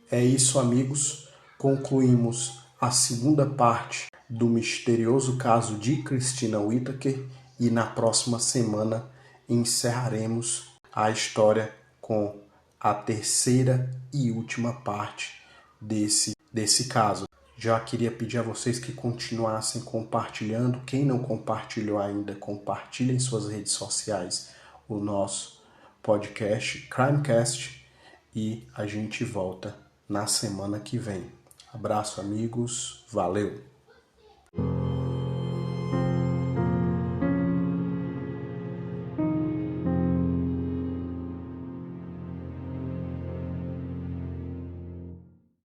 B: É isso, amigos. Concluímos a segunda parte do misterioso caso de Christina Whittaker e na próxima semana encerraremos a história com a terceira e última parte desse caso. Já queria pedir a vocês que continuassem compartilhando. Quem não compartilhou ainda, compartilhe em suas redes sociais o nosso podcast Crimecast e a gente volta na semana que vem. Abraço, amigos. Valeu!